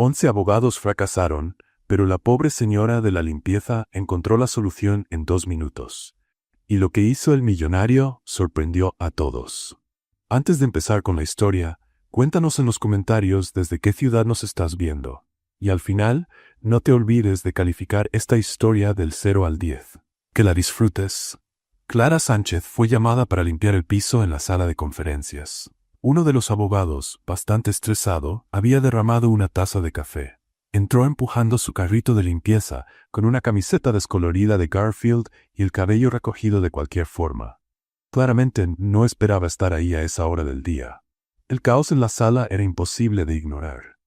11 abogados fracasaron, pero la pobre señora de la limpieza encontró la solución en 2 minutos. Y lo que hizo el millonario sorprendió a todos. Antes de empezar con la historia, cuéntanos en los comentarios desde qué ciudad nos estás viendo. Y al final, no te olvides de calificar esta historia del 0 al 10. Que la disfrutes. Clara Sánchez fue llamada para limpiar el piso en la sala de conferencias. Uno de los abogados, bastante estresado, había derramado una taza de café. Entró empujando su carrito de limpieza, con una camiseta descolorida de Garfield y el cabello recogido de cualquier forma. Claramente no esperaba estar ahí a esa hora del día. El caos en la sala era imposible de ignorar.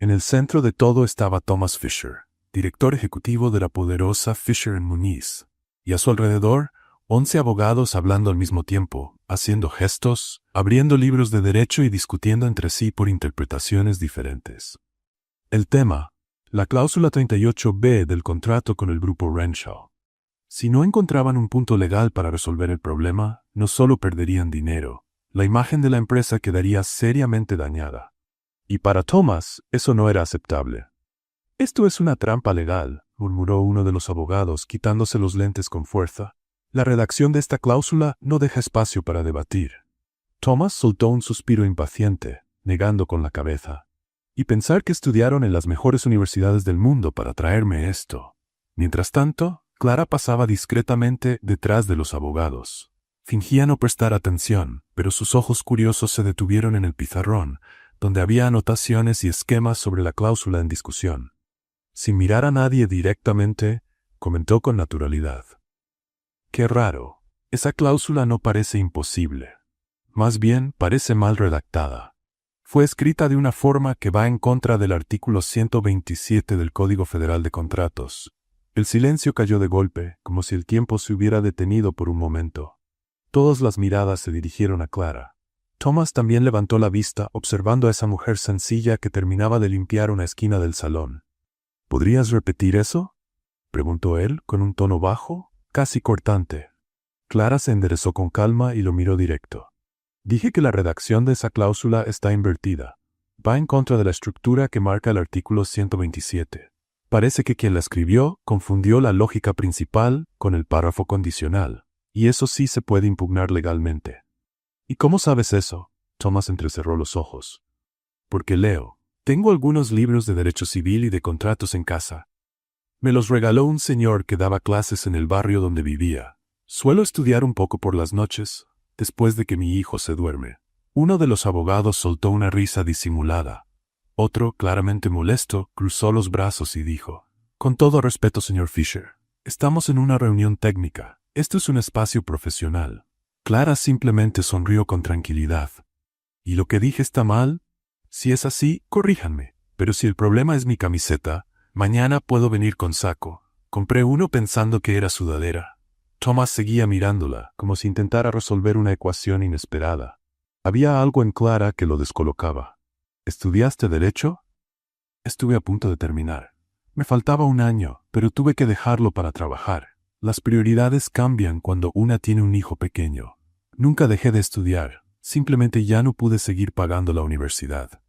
En el centro de todo estaba Thomas Fisher, director ejecutivo de la poderosa Fisher & Muniz, y a su alrededor, 11 abogados hablando al mismo tiempo, haciendo gestos, abriendo libros de derecho y discutiendo entre sí por interpretaciones diferentes. El tema: la cláusula 38B del contrato con el grupo Renshaw. Si no encontraban un punto legal para resolver el problema, no solo perderían dinero, la imagen de la empresa quedaría seriamente dañada. Y para Thomas, eso no era aceptable. «Esto es una trampa legal», murmuró uno de los abogados, quitándose los lentes con fuerza. «La redacción de esta cláusula no deja espacio para debatir». Thomas soltó un suspiro impaciente, negando con la cabeza. «Y pensar que estudiaron en las mejores universidades del mundo para traerme esto». Mientras tanto, Clara pasaba discretamente detrás de los abogados. Fingía no prestar atención, pero sus ojos curiosos se detuvieron en el pizarrón, donde había anotaciones y esquemas sobre la cláusula en discusión. Sin mirar a nadie directamente, comentó con naturalidad: «Qué raro, esa cláusula no parece imposible. Más bien parece mal redactada. Fue escrita de una forma que va en contra del artículo 127 del Código Federal de Contratos». El silencio cayó de golpe, como si el tiempo se hubiera detenido por un momento. Todas las miradas se dirigieron a Clara. Thomas también levantó la vista, observando a esa mujer sencilla que terminaba de limpiar una esquina del salón. «¿Podrías repetir eso?», preguntó él, con un tono bajo, casi cortante. Clara se enderezó con calma y lo miró directo. «Dije que la redacción de esa cláusula está invertida. Va en contra de la estructura que marca el artículo 127. Parece que quien la escribió confundió la lógica principal con el párrafo condicional, y eso sí se puede impugnar legalmente». «¿Y cómo sabes eso?», Thomas entrecerró los ojos. «Porque leo. Tengo algunos libros de derecho civil y de contratos en casa. Me los regaló un señor que daba clases en el barrio donde vivía. Suelo estudiar un poco por las noches, después de que mi hijo se duerme». Uno de los abogados soltó una risa disimulada. Otro, claramente molesto, cruzó los brazos y dijo: «Con todo respeto, señor Fisher, estamos en una reunión técnica. Esto es un espacio profesional». Clara simplemente sonrió con tranquilidad. «¿Y lo que dije está mal? Si es así, corríjanme. Pero si el problema es mi camiseta, mañana puedo venir con saco. Compré uno pensando que era sudadera». Thomas seguía mirándola, como si intentara resolver una ecuación inesperada. Había algo en Clara que lo descolocaba. «¿Estudiaste derecho?». «Estuve a punto de terminar. Me faltaba un año, pero tuve que dejarlo para trabajar. Las prioridades cambian cuando una tiene un hijo pequeño. Nunca dejé de estudiar, simplemente ya no pude seguir pagando la universidad».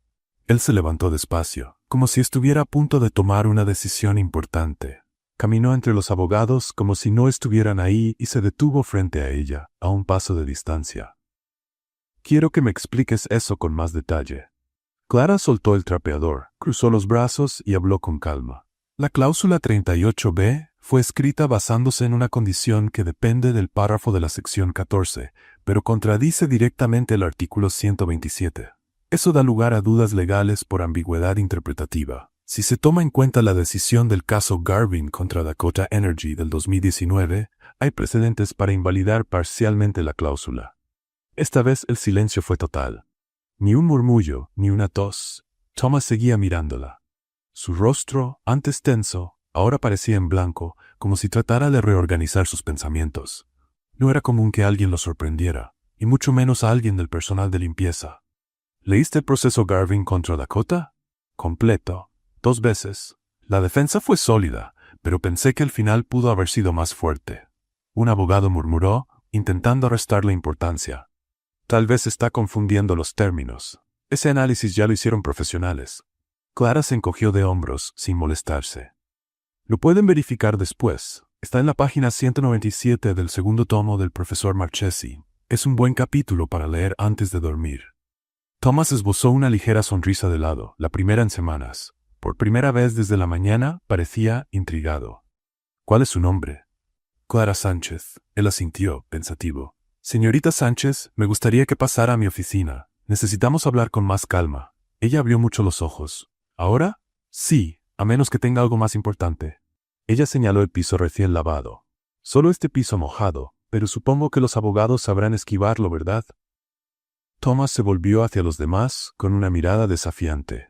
Él se levantó despacio, como si estuviera a punto de tomar una decisión importante. Caminó entre los abogados como si no estuvieran ahí y se detuvo frente a ella, a un paso de distancia. «Quiero que me expliques eso con más detalle». Clara soltó el trapeador, cruzó los brazos y habló con calma. «La cláusula 38B fue escrita basándose en una condición que depende del párrafo de la sección 14, pero contradice directamente el artículo 127. Eso da lugar a dudas legales por ambigüedad interpretativa. Si se toma en cuenta la decisión del caso Garvin contra Dakota Energy del 2019, hay precedentes para invalidar parcialmente la cláusula». Esta vez el silencio fue total. Ni un murmullo, ni una tos. Thomas seguía mirándola. Su rostro, antes tenso, ahora parecía en blanco, como si tratara de reorganizar sus pensamientos. No era común que alguien lo sorprendiera, y mucho menos a alguien del personal de limpieza. «¿Leíste el proceso Garvin contra Dakota?». «Completo. 2 veces. La defensa fue sólida, pero pensé que el final pudo haber sido más fuerte». Un abogado murmuró, intentando restarle importancia. «Tal vez está confundiendo los términos. Ese análisis ya lo hicieron profesionales». Clara se encogió de hombros, sin molestarse. Lo pueden verificar después. Está en la página 197 del segundo tomo del profesor Marchesi. Es un buen capítulo para leer antes de dormir. Thomas esbozó una ligera sonrisa de lado, la primera en semanas. Por primera vez desde la mañana, parecía intrigado. ¿Cuál es su nombre? Clara Sánchez. Él asintió, pensativo. Señorita Sánchez, me gustaría que pasara a mi oficina. Necesitamos hablar con más calma. Ella abrió mucho los ojos. ¿Ahora? Sí, a menos que tenga algo más importante. Ella señaló el piso recién lavado. Solo este piso mojado, pero supongo que los abogados sabrán esquivarlo, ¿verdad? Thomas se volvió hacia los demás con una mirada desafiante.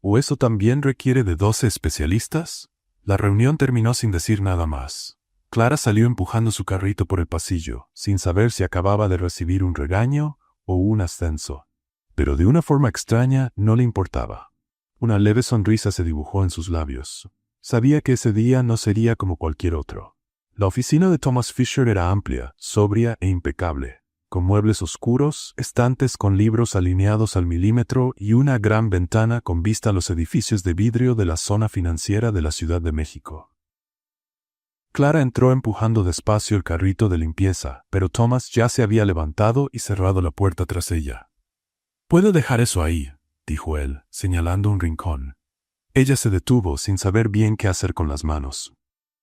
¿O eso también requiere de 12 especialistas? La reunión terminó sin decir nada más. Clara salió empujando su carrito por el pasillo, sin saber si acababa de recibir un regaño o un ascenso. Pero de una forma extraña no le importaba. Una leve sonrisa se dibujó en sus labios. Sabía que ese día no sería como cualquier otro. La oficina de Thomas Fisher era amplia, sobria e impecable, con muebles oscuros, estantes con libros alineados al milímetro y una gran ventana con vista a los edificios de vidrio de la zona financiera de la Ciudad de México. Clara entró empujando despacio el carrito de limpieza, pero Thomas ya se había levantado y cerrado la puerta tras ella. «Puedo dejar eso ahí», dijo él, señalando un rincón. Ella se detuvo sin saber bien qué hacer con las manos.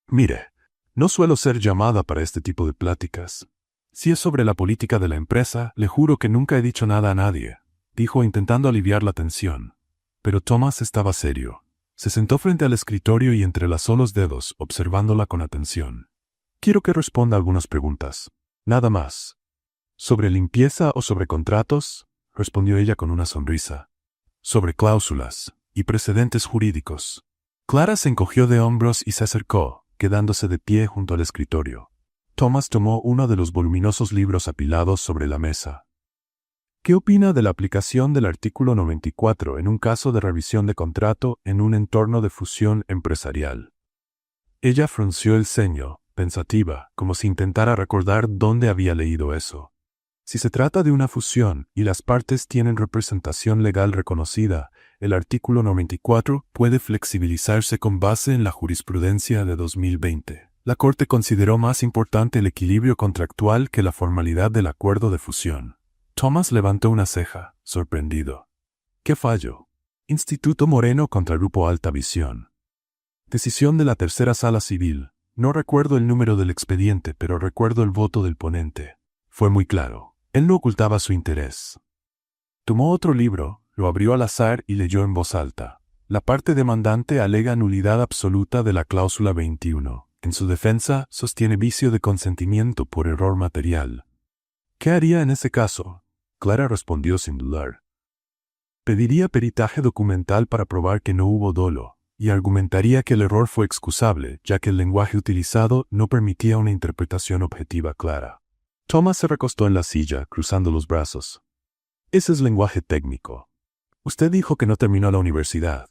«Mire, no suelo ser llamada para este tipo de pláticas. Si es sobre la política de la empresa, le juro que nunca he dicho nada a nadie», dijo intentando aliviar la tensión. Pero Thomas estaba serio. Se sentó frente al escritorio y entrelazó los dedos, observándola con atención. «Quiero que responda algunas preguntas. Nada más». «¿Sobre limpieza o sobre contratos?», respondió ella con una sonrisa. «Sobre cláusulas y precedentes jurídicos». Clara se encogió de hombros y se acercó, quedándose de pie junto al escritorio. Thomas tomó uno de los voluminosos libros apilados sobre la mesa. «¿Qué opina de la aplicación del artículo 94 en un caso de revisión de contrato en un entorno de fusión empresarial?» Ella frunció el ceño, pensativa, como si intentara recordar dónde había leído eso. Si se trata de una fusión y las partes tienen representación legal reconocida, el artículo 94 puede flexibilizarse con base en la jurisprudencia de 2020. La Corte consideró más importante el equilibrio contractual que la formalidad del acuerdo de fusión. Thomas levantó una ceja, sorprendido. «¿Qué fallo?» «Instituto Moreno contra Grupo Alta Visión». «Decisión de la tercera sala civil. No recuerdo el número del expediente, pero recuerdo el voto del ponente. Fue muy claro. Él no ocultaba su interés». Tomó otro libro, lo abrió al azar y leyó en voz alta. La parte demandante alega nulidad absoluta de la cláusula 21. En su defensa, sostiene vicio de consentimiento por error material. «¿Qué haría en ese caso?», Clara respondió sin dudar. «Pediría peritaje documental para probar que no hubo dolo, y argumentaría que el error fue excusable, ya que el lenguaje utilizado no permitía una interpretación objetiva clara». Thomas se recostó en la silla, cruzando los brazos. «Ese es lenguaje técnico. Usted dijo que no terminó la universidad».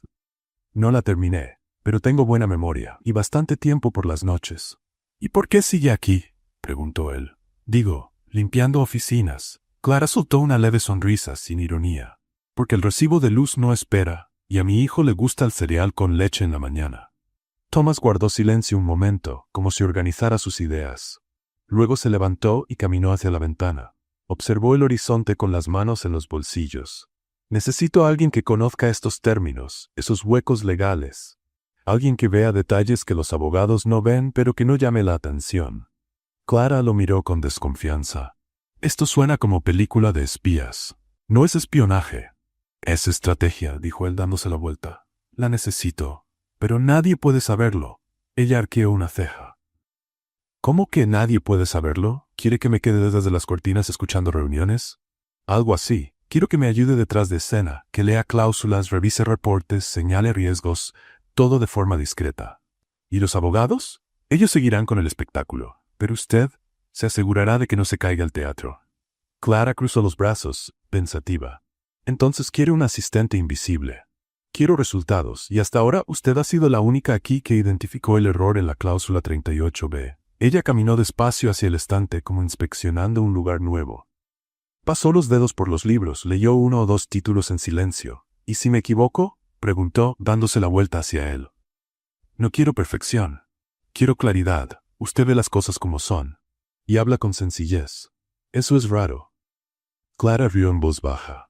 «No la terminé, pero tengo buena memoria y bastante tiempo por las noches». «¿Y por qué sigue aquí?», preguntó él. «Digo, limpiando oficinas». Clara soltó una leve sonrisa, sin ironía. «Porque el recibo de luz no espera, y a mi hijo le gusta el cereal con leche en la mañana». Thomas guardó silencio un momento, como si organizara sus ideas. Luego se levantó y caminó hacia la ventana. Observó el horizonte con las manos en los bolsillos. «Necesito a alguien que conozca estos términos, esos huecos legales. Alguien que vea detalles que los abogados no ven, pero que no llame la atención». Clara lo miró con desconfianza. «Esto suena como película de espías. No es espionaje. Es estrategia», dijo él dándose la vuelta. «La necesito, pero nadie puede saberlo». Ella arqueó una ceja. «¿Cómo que nadie puede saberlo? ¿Quiere que me quede desde las cortinas escuchando reuniones?» «Algo así. Quiero que me ayude detrás de escena, que lea cláusulas, revise reportes, señale riesgos, todo de forma discreta». «¿Y los abogados? Ellos seguirán con el espectáculo. Pero usted se asegurará de que no se caiga el teatro». Clara cruzó los brazos, pensativa. «Entonces quiere un asistente invisible. Quiero resultados, y hasta ahora usted ha sido la única aquí que identificó el error en la cláusula 38b». Ella caminó despacio hacia el estante como inspeccionando un lugar nuevo. Pasó los dedos por los libros, leyó uno o dos títulos en silencio. «¿Y si me equivoco?», preguntó, dándose la vuelta hacia él. No quiero perfección. Quiero claridad. Usted ve las cosas como son. Y habla con sencillez. Eso es raro. Clara rió en voz baja.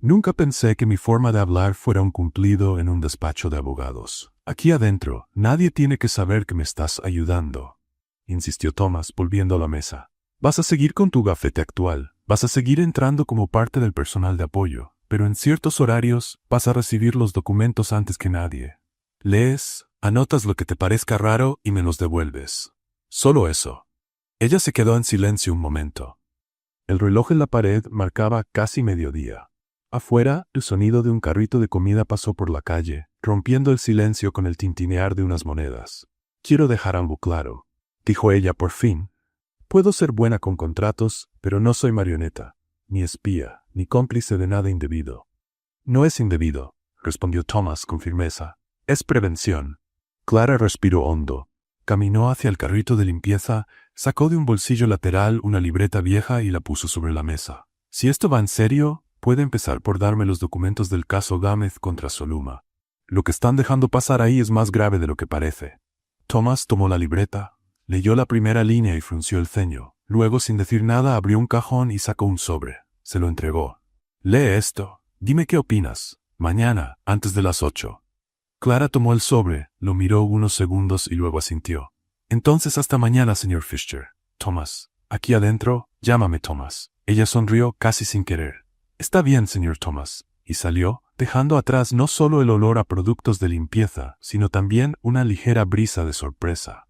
Nunca pensé que mi forma de hablar fuera un cumplido en un despacho de abogados. Aquí adentro, nadie tiene que saber que me estás ayudando, insistió Thomas, volviendo a la mesa. Vas a seguir con tu gafete actual. Vas a seguir entrando como parte del personal de apoyo, pero en ciertos horarios vas a recibir los documentos antes que nadie. Lees, anotas lo que te parezca raro y me los devuelves. Solo eso. Ella se quedó en silencio un momento. El reloj en la pared marcaba casi mediodía. Afuera, el sonido de un carrito de comida pasó por la calle, rompiendo el silencio con el tintinear de unas monedas. Quiero dejar algo claro, dijo ella por fin. Puedo ser buena con contratos, pero no soy marioneta, ni espía, ni cómplice de nada indebido. No es indebido, respondió Thomas con firmeza. Es prevención. Clara respiró hondo. Caminó hacia el carrito de limpieza, sacó de un bolsillo lateral una libreta vieja y la puso sobre la mesa. Si esto va en serio, puede empezar por darme los documentos del caso Gámez contra Soluma. Lo que están dejando pasar ahí es más grave de lo que parece. Thomas tomó la libreta, leyó la primera línea y frunció el ceño. Luego, sin decir nada, abrió un cajón y sacó un sobre. Se lo entregó. Lee esto. Dime qué opinas. Mañana, antes de las 8. Clara tomó el sobre, lo miró unos segundos y luego asintió. Entonces hasta mañana, señor Fisher. Thomas. Aquí adentro, llámame Thomas. Ella sonrió casi sin querer. Está bien, señor Thomas. Y salió, dejando atrás no solo el olor a productos de limpieza, sino también una ligera brisa de sorpresa.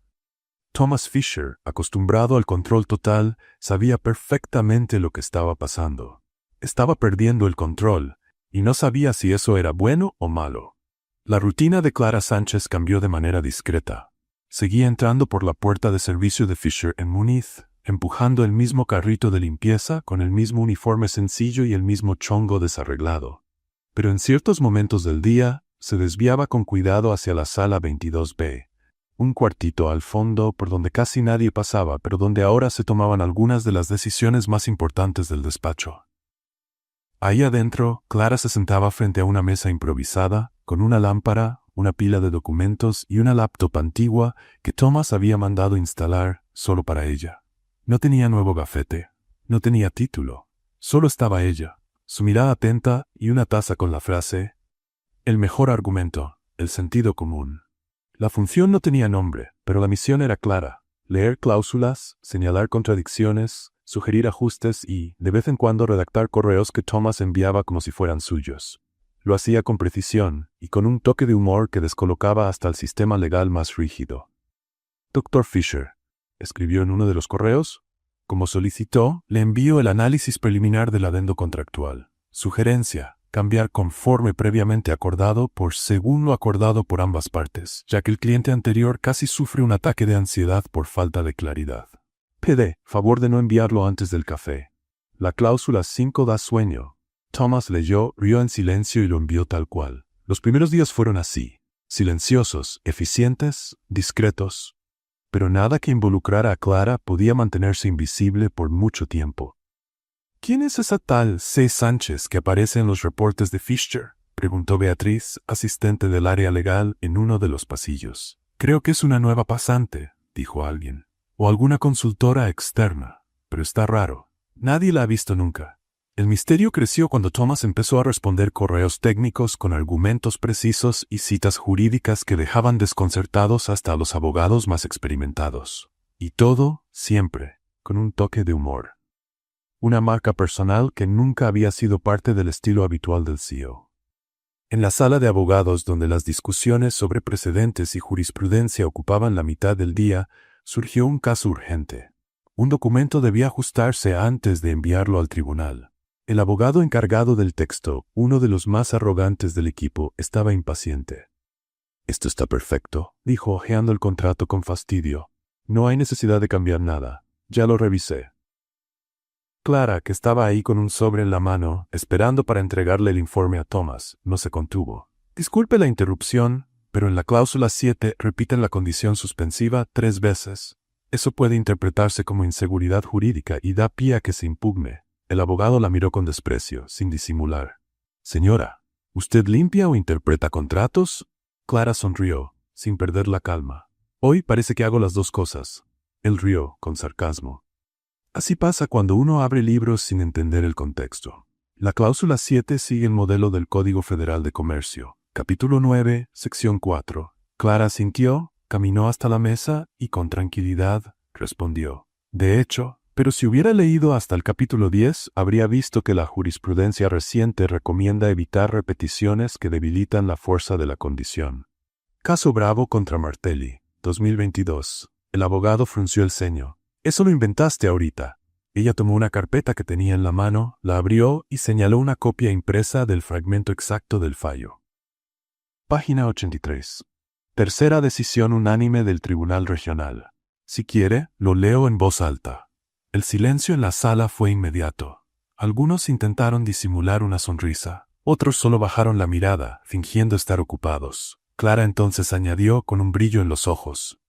Thomas Fisher, acostumbrado al control total, sabía perfectamente lo que estaba pasando. Estaba perdiendo el control, y no sabía si eso era bueno o malo. La rutina de Clara Sánchez cambió de manera discreta. Seguía entrando por la puerta de servicio de Fisher en Muniz, empujando el mismo carrito de limpieza con el mismo uniforme sencillo y el mismo chongo desarreglado. Pero en ciertos momentos del día, se desviaba con cuidado hacia la sala 22B, un cuartito al fondo por donde casi nadie pasaba, pero donde ahora se tomaban algunas de las decisiones más importantes del despacho. Ahí adentro, Clara se sentaba frente a una mesa improvisada, con una lámpara, una pila de documentos y una laptop antigua que Thomas había mandado instalar solo para ella. No tenía nuevo gafete, no tenía título, solo estaba ella, su mirada atenta y una taza con la frase: el mejor argumento, el sentido común. La función no tenía nombre, pero la misión era clara: leer cláusulas, señalar contradicciones, sugerir ajustes y, de vez en cuando, redactar correos que Thomas enviaba como si fueran suyos. Lo hacía con precisión y con un toque de humor que descolocaba hasta el sistema legal más rígido. Dr. Fisher, escribió en uno de los correos, como solicitó, le envío el análisis preliminar del adendo contractual. Sugerencia: cambiar conforme previamente acordado por según lo acordado por ambas partes, ya que el cliente anterior casi sufre un ataque de ansiedad por falta de claridad. PD, favor de no enviarlo antes del café. La cláusula 5 da sueño. Thomas leyó, rió en silencio y lo envió tal cual. Los primeros días fueron así, silenciosos, eficientes, discretos. Pero nada que involucrara a Clara podía mantenerse invisible por mucho tiempo. ¿Quién es esa tal C. Sánchez que aparece en los reportes de Fisher?, preguntó Beatriz, asistente del área legal, en uno de los pasillos. Creo que es una nueva pasante, dijo alguien. O alguna consultora externa, pero está raro. Nadie la ha visto nunca. El misterio creció cuando Thomas empezó a responder correos técnicos con argumentos precisos y citas jurídicas que dejaban desconcertados hasta a los abogados más experimentados. Y todo, siempre, con un toque de humor. Una marca personal que nunca había sido parte del estilo habitual del CEO. En la sala de abogados, donde las discusiones sobre precedentes y jurisprudencia ocupaban la mitad del día, surgió un caso urgente. Un documento debía ajustarse antes de enviarlo al tribunal. El abogado encargado del texto, uno de los más arrogantes del equipo, estaba impaciente. «Esto está perfecto», dijo hojeando el contrato con fastidio. «No hay necesidad de cambiar nada. Ya lo revisé». Clara, que estaba ahí con un sobre en la mano, esperando para entregarle el informe a Thomas, no se contuvo. «Disculpe la interrupción, pero en la cláusula 7 repiten la condición suspensiva 3 veces. Eso puede interpretarse como inseguridad jurídica y da pie a que se impugne». El abogado la miró con desprecio, sin disimular. «Señora, ¿Usted limpia o interpreta contratos? Clara sonrió, sin perder la calma. Hoy parece que hago las dos cosas. Él rió, con sarcasmo. Así pasa cuando uno abre libros sin entender el contexto. La cláusula 7 sigue el modelo del Código Federal de Comercio. Capítulo 9, sección 4. Clara asintió, caminó hasta la mesa y con tranquilidad respondió. De hecho, pero si hubiera leído hasta el capítulo 10, habría visto que la jurisprudencia reciente recomienda evitar repeticiones que debilitan la fuerza de la condición. Caso Bravo contra Martelli, 2022. El abogado frunció el ceño. Eso lo inventaste ahorita. Ella tomó una carpeta que tenía en la mano, la abrió y señaló una copia impresa del fragmento exacto del fallo. Página 83. Tercera decisión unánime del Tribunal Regional. Si quiere, lo leo en voz alta. El silencio en la sala fue inmediato. Algunos intentaron disimular una sonrisa. Otros solo bajaron la mirada, fingiendo estar ocupados. Clara entonces añadió con un brillo en los ojos.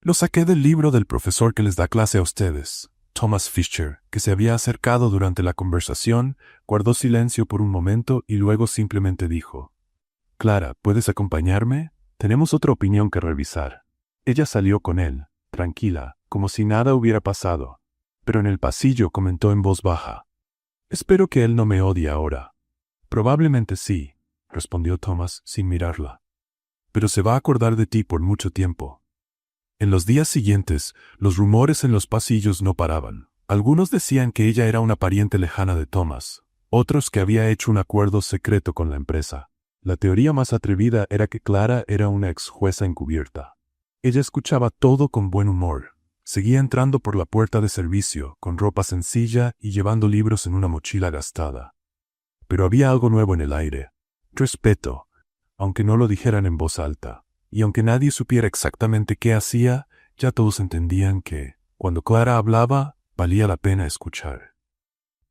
Lo saqué del libro del profesor que les da clase a ustedes. Thomas Fisher, que se había acercado durante la conversación, guardó silencio por un momento y luego simplemente dijo: Clara, ¿puedes acompañarme? Tenemos otra opinión que revisar. Ella salió con él, tranquila, como si nada hubiera pasado. Pero en el pasillo comentó en voz baja: Espero que él no me odie ahora. Probablemente sí, respondió Thomas sin mirarla. Pero se va a acordar de ti por mucho tiempo. En los días siguientes, los rumores en los pasillos no paraban. Algunos decían que ella era una pariente lejana de Thomas, otros que había hecho un acuerdo secreto con la empresa. La teoría más atrevida era que Clara era una ex jueza encubierta. Ella escuchaba todo con buen humor. Seguía entrando por la puerta de servicio, con ropa sencilla y llevando libros en una mochila gastada. Pero había algo nuevo en el aire. Respeto, aunque no lo dijeran en voz alta. Y aunque nadie supiera exactamente qué hacía, ya todos entendían que, cuando Clara hablaba, valía la pena escuchar.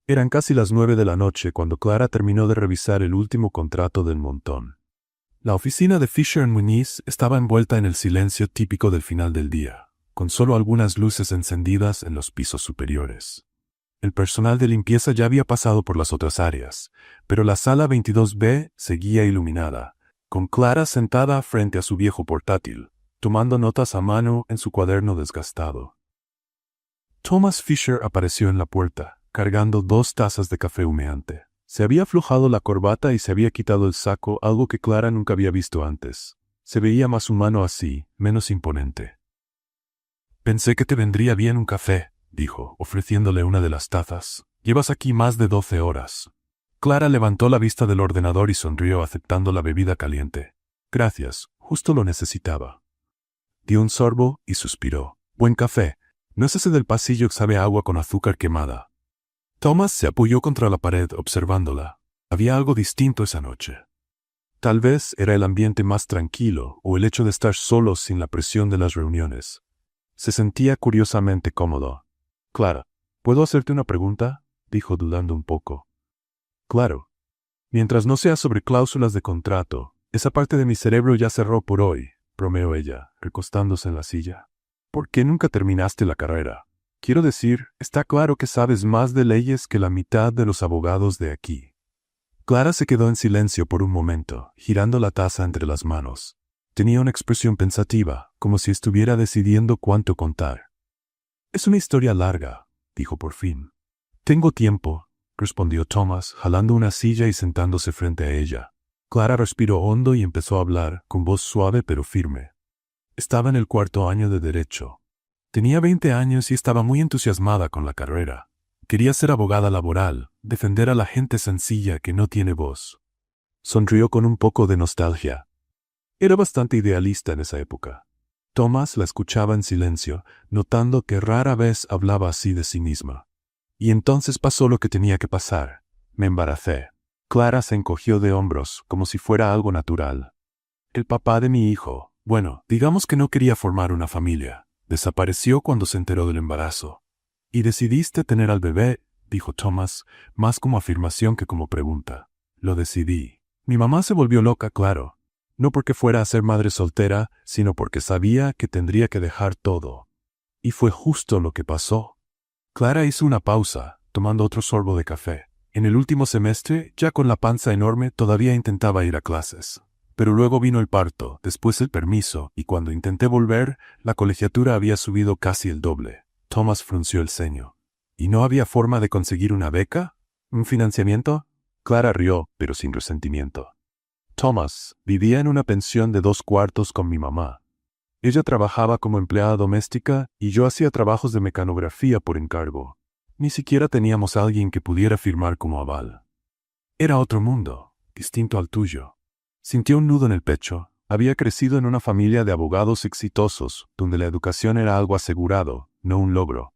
Eran casi las 9 de la noche cuando Clara terminó de revisar el último contrato del montón. La oficina de Fisher & Muniz estaba envuelta en el silencio típico del final del día, con solo algunas luces encendidas en los pisos superiores. El personal de limpieza ya había pasado por las otras áreas, pero la sala 22B seguía iluminada, con Clara sentada frente a su viejo portátil, tomando notas a mano en su cuaderno desgastado. Thomas Fisher apareció en la puerta, cargando 2 tazas de café humeante. Se había aflojado la corbata y se había quitado el saco, algo que Clara nunca había visto antes. Se veía más humano así, menos imponente. «Pensé que te vendría bien un café», dijo, ofreciéndole una de las tazas. «Llevas aquí más de 12 horas». Clara levantó la vista del ordenador y sonrió aceptando la bebida caliente. «Gracias, justo lo necesitaba». Dio un sorbo y suspiró. «Buen café. ¿No es ese del pasillo que sabe a agua con azúcar quemada?» Thomas se apoyó contra la pared observándola. Había algo distinto esa noche. Tal vez era el ambiente más tranquilo o el hecho de estar solos sin la presión de las reuniones. Se sentía curiosamente cómodo. «Clara, ¿puedo hacerte una pregunta?», dijo dudando un poco. «Claro. Mientras no sea sobre cláusulas de contrato, esa parte de mi cerebro ya cerró por hoy», bromeó ella, recostándose en la silla. «¿Por qué nunca terminaste la carrera? Quiero decir, está claro que sabes más de leyes que la mitad de los abogados de aquí». Clara se quedó en silencio por un momento, girando la taza entre las manos. Tenía una expresión pensativa, como si estuviera decidiendo cuánto contar. «Es una historia larga», dijo por fin. «Tengo tiempo», respondió Thomas, jalando una silla y sentándose frente a ella. Clara respiró hondo y empezó a hablar, con voz suave pero firme. Estaba en el 4º año de Derecho. Tenía 20 años y estaba muy entusiasmada con la carrera. Quería ser abogada laboral, defender a la gente sencilla que no tiene voz. Sonrió con un poco de nostalgia. Era bastante idealista en esa época. Thomas la escuchaba en silencio, notando que rara vez hablaba así de sí misma. Y entonces pasó lo que tenía que pasar. Me embaracé. Clara se encogió de hombros, como si fuera algo natural. El papá de mi hijo, bueno, digamos que no quería formar una familia. Desapareció cuando se enteró del embarazo. «¿Y decidiste tener al bebé?», dijo Thomas, más como afirmación que como pregunta. «Lo decidí. Mi mamá se volvió loca, claro. No porque fuera a ser madre soltera, sino porque sabía que tendría que dejar todo. Y fue justo lo que pasó». Clara hizo una pausa, tomando otro sorbo de café. En el último semestre, ya con la panza enorme, todavía intentaba ir a clases. Pero luego vino el parto, después el permiso, y cuando intenté volver, la colegiatura había subido casi el doble. Thomas frunció el ceño. ¿Y no había forma de conseguir una beca? ¿Un financiamiento? Clara rió, pero sin resentimiento. Thomas vivía en una pensión de 2 cuartos con mi mamá. Ella trabajaba como empleada doméstica y yo hacía trabajos de mecanografía por encargo. Ni siquiera teníamos a alguien que pudiera firmar como aval. Era otro mundo, distinto al tuyo. Sintió un nudo en el pecho. Había crecido en una familia de abogados exitosos, donde la educación era algo asegurado, no un logro.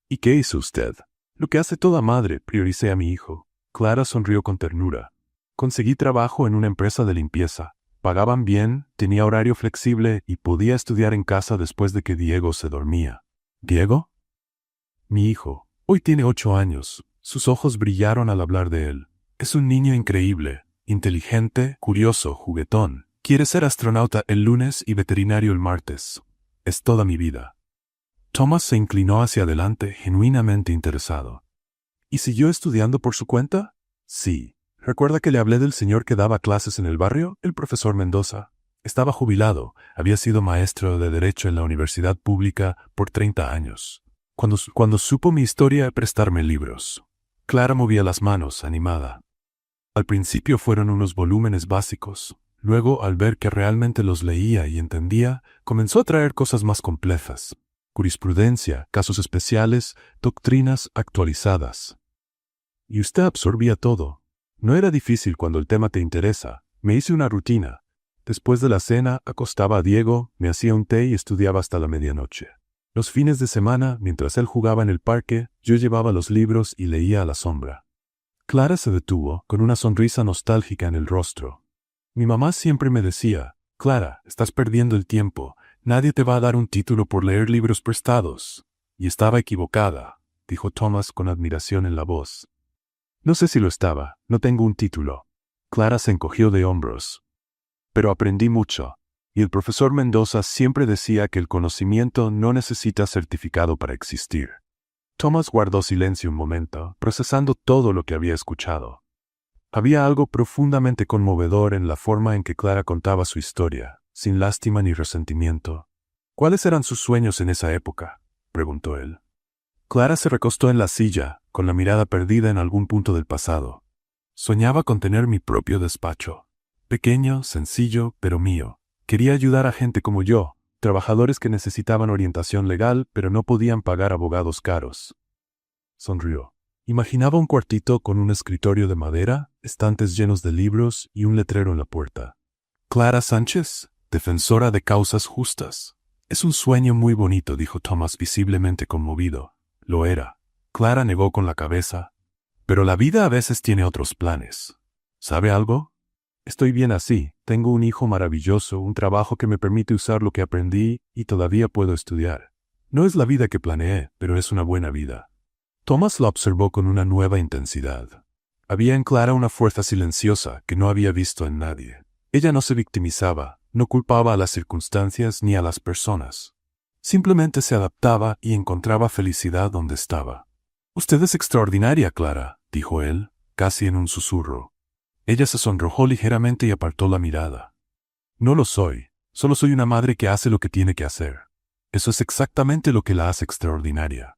¿Y qué hizo usted? Lo que hace toda madre, prioricé a mi hijo. Clara sonrió con ternura. Conseguí trabajo en una empresa de limpieza. Pagaban bien, tenía horario flexible y podía estudiar en casa después de que Diego se dormía. ¿Diego? Mi hijo. Hoy tiene 8 años. Sus ojos brillaron al hablar de él. Es un niño increíble, inteligente, curioso, juguetón. Quiere ser astronauta el lunes y veterinario el martes. Es toda mi vida. Thomas se inclinó hacia adelante, genuinamente interesado. ¿Y siguió estudiando por su cuenta? Sí. ¿Recuerda que le hablé del señor que daba clases en el barrio, el profesor Mendoza? Estaba jubilado, había sido maestro de Derecho en la universidad pública por 30 años. Cuando supo mi historia, prestarme libros. Clara movía las manos, animada. Al principio fueron unos volúmenes básicos. Luego, al ver que realmente los leía y entendía, comenzó a traer cosas más complejas. Jurisprudencia, casos especiales, doctrinas actualizadas. Y usted absorbía todo. No era difícil cuando el tema te interesa. Me hice una rutina. Después de la cena, acostaba a Diego, me hacía un té y estudiaba hasta la medianoche. Los fines de semana, mientras él jugaba en el parque, yo llevaba los libros y leía a la sombra. Clara se detuvo, con una sonrisa nostálgica en el rostro. Mi mamá siempre me decía, Clara, estás perdiendo el tiempo. Nadie te va a dar un título por leer libros prestados. Y estaba equivocada, dijo Thomas con admiración en la voz. No sé si lo estaba, no tengo un título. Clara se encogió de hombros. Pero aprendí mucho, y el profesor Mendoza siempre decía que el conocimiento no necesita certificado para existir. Thomas guardó silencio un momento, procesando todo lo que había escuchado. Había algo profundamente conmovedor en la forma en que Clara contaba su historia, sin lástima ni resentimiento. ¿Cuáles eran sus sueños en esa época?, preguntó él. Clara se recostó en la silla, con la mirada perdida en algún punto del pasado. Soñaba con tener mi propio despacho. Pequeño, sencillo, pero mío. Quería ayudar a gente como yo, trabajadores que necesitaban orientación legal, pero no podían pagar abogados caros. Sonrió. Imaginaba un cuartito con un escritorio de madera, estantes llenos de libros y un letrero en la puerta. Clara Sánchez, defensora de causas justas. Es un sueño muy bonito, dijo Thomas visiblemente conmovido. Lo era. Clara negó con la cabeza. Pero la vida a veces tiene otros planes. ¿Sabe algo? Estoy bien así. Tengo un hijo maravilloso, un trabajo que me permite usar lo que aprendí y todavía puedo estudiar. No es la vida que planeé, pero es una buena vida. Thomas la observó con una nueva intensidad. Había en Clara una fuerza silenciosa que no había visto en nadie. Ella no se victimizaba, no culpaba a las circunstancias ni a las personas. Simplemente se adaptaba y encontraba felicidad donde estaba. «Usted es extraordinaria, Clara», dijo él, casi en un susurro. Ella se sonrojó ligeramente y apartó la mirada. «No lo soy, solo soy una madre que hace lo que tiene que hacer. Eso es exactamente lo que la hace extraordinaria».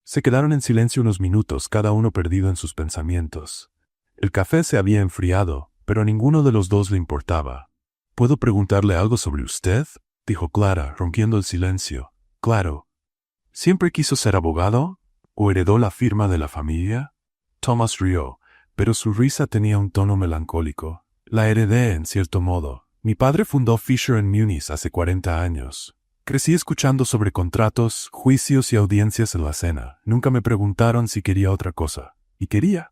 Se quedaron en silencio unos minutos, cada uno perdido en sus pensamientos. El café se había enfriado, pero a ninguno de los dos le importaba. «¿Puedo preguntarle algo sobre usted?», dijo Clara, rompiendo el silencio. «Claro. ¿Siempre quiso ser abogado? ¿O heredó la firma de la familia?» Thomas rió, pero su risa tenía un tono melancólico. «La heredé, en cierto modo. Mi padre fundó Fisher & Muniz hace 40 años. Crecí escuchando sobre contratos, juicios y audiencias en la cena. Nunca me preguntaron si quería otra cosa. ¿Y quería?».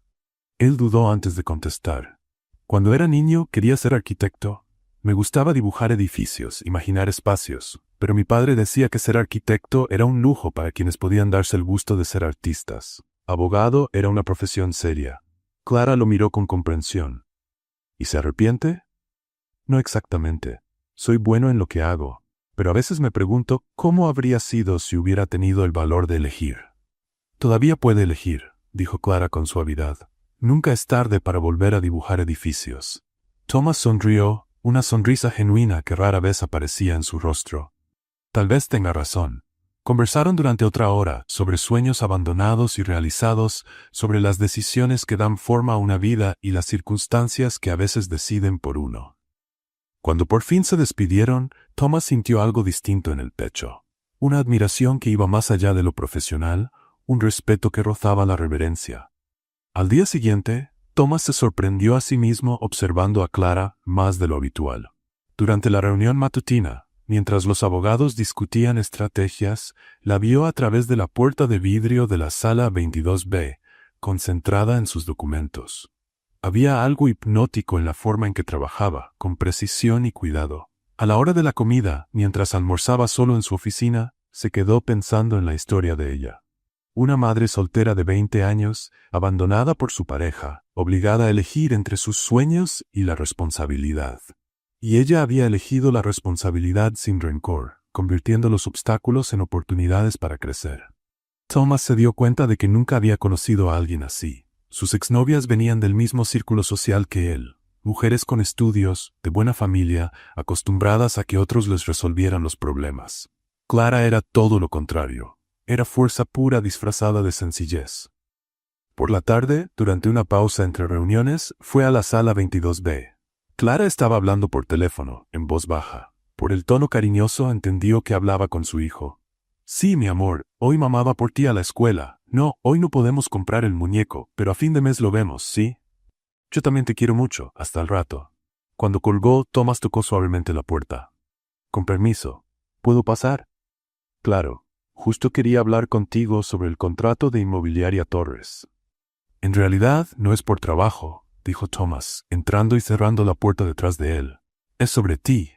Él dudó antes de contestar. «Cuando era niño quería ser arquitecto. Me gustaba dibujar edificios, imaginar espacios, pero mi padre decía que ser arquitecto era un lujo para quienes podían darse el gusto de ser artistas. Abogado era una profesión seria». Clara lo miró con comprensión. «¿Y se arrepiente?». «No exactamente. Soy bueno en lo que hago, pero a veces me pregunto cómo habría sido si hubiera tenido el valor de elegir». «Todavía puede elegir», dijo Clara con suavidad. Nunca es tarde para volver a dibujar edificios. Thomas sonrió, una sonrisa genuina que rara vez aparecía en su rostro. Tal vez tenga razón. Conversaron durante otra hora sobre sueños abandonados y realizados, sobre las decisiones que dan forma a una vida y las circunstancias que a veces deciden por uno. Cuando por fin se despidieron, Thomas sintió algo distinto en el pecho. Una admiración que iba más allá de lo profesional, un respeto que rozaba la reverencia. Al día siguiente, Thomas se sorprendió a sí mismo observando a Clara más de lo habitual. Durante la reunión matutina, mientras los abogados discutían estrategias, la vio a través de la puerta de vidrio de la sala 22B, concentrada en sus documentos. Había algo hipnótico en la forma en que trabajaba, con precisión y cuidado. A la hora de la comida, mientras almorzaba solo en su oficina, se quedó pensando en la historia de ella. Una madre soltera de 20 años, abandonada por su pareja, obligada a elegir entre sus sueños y la responsabilidad. Y ella había elegido la responsabilidad sin rencor, convirtiendo los obstáculos en oportunidades para crecer. Thomas se dio cuenta de que nunca había conocido a alguien así. Sus exnovias venían del mismo círculo social que él, mujeres con estudios, de buena familia, acostumbradas a que otros les resolvieran los problemas. Clara era todo lo contrario. Era fuerza pura disfrazada de sencillez. Por la tarde, durante una pausa entre reuniones, fue a la sala 22B. Clara estaba hablando por teléfono, en voz baja. Por el tono cariñoso entendió que hablaba con su hijo. «Sí, mi amor, hoy mamá va por ti a la escuela. No, hoy no podemos comprar el muñeco, pero a fin de mes lo vemos, ¿sí? Yo también te quiero mucho, hasta el rato». Cuando colgó, Thomas tocó suavemente la puerta. «Con permiso, ¿puedo pasar?» «Claro, justo quería hablar contigo sobre el contrato de Inmobiliaria Torres». «En realidad, no es por trabajo», dijo Thomas, entrando y cerrando la puerta detrás de él. «Es sobre ti».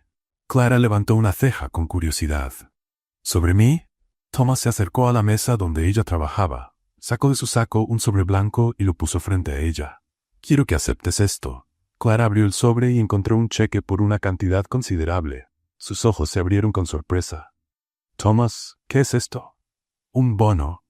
Clara levantó una ceja con curiosidad. «¿Sobre mí?» Thomas se acercó a la mesa donde ella trabajaba, sacó de su saco un sobre blanco y lo puso frente a ella. «Quiero que aceptes esto». Clara abrió el sobre y encontró un cheque por una cantidad considerable. Sus ojos se abrieron con sorpresa. «Thomas, ¿qué es esto?» «Un bono.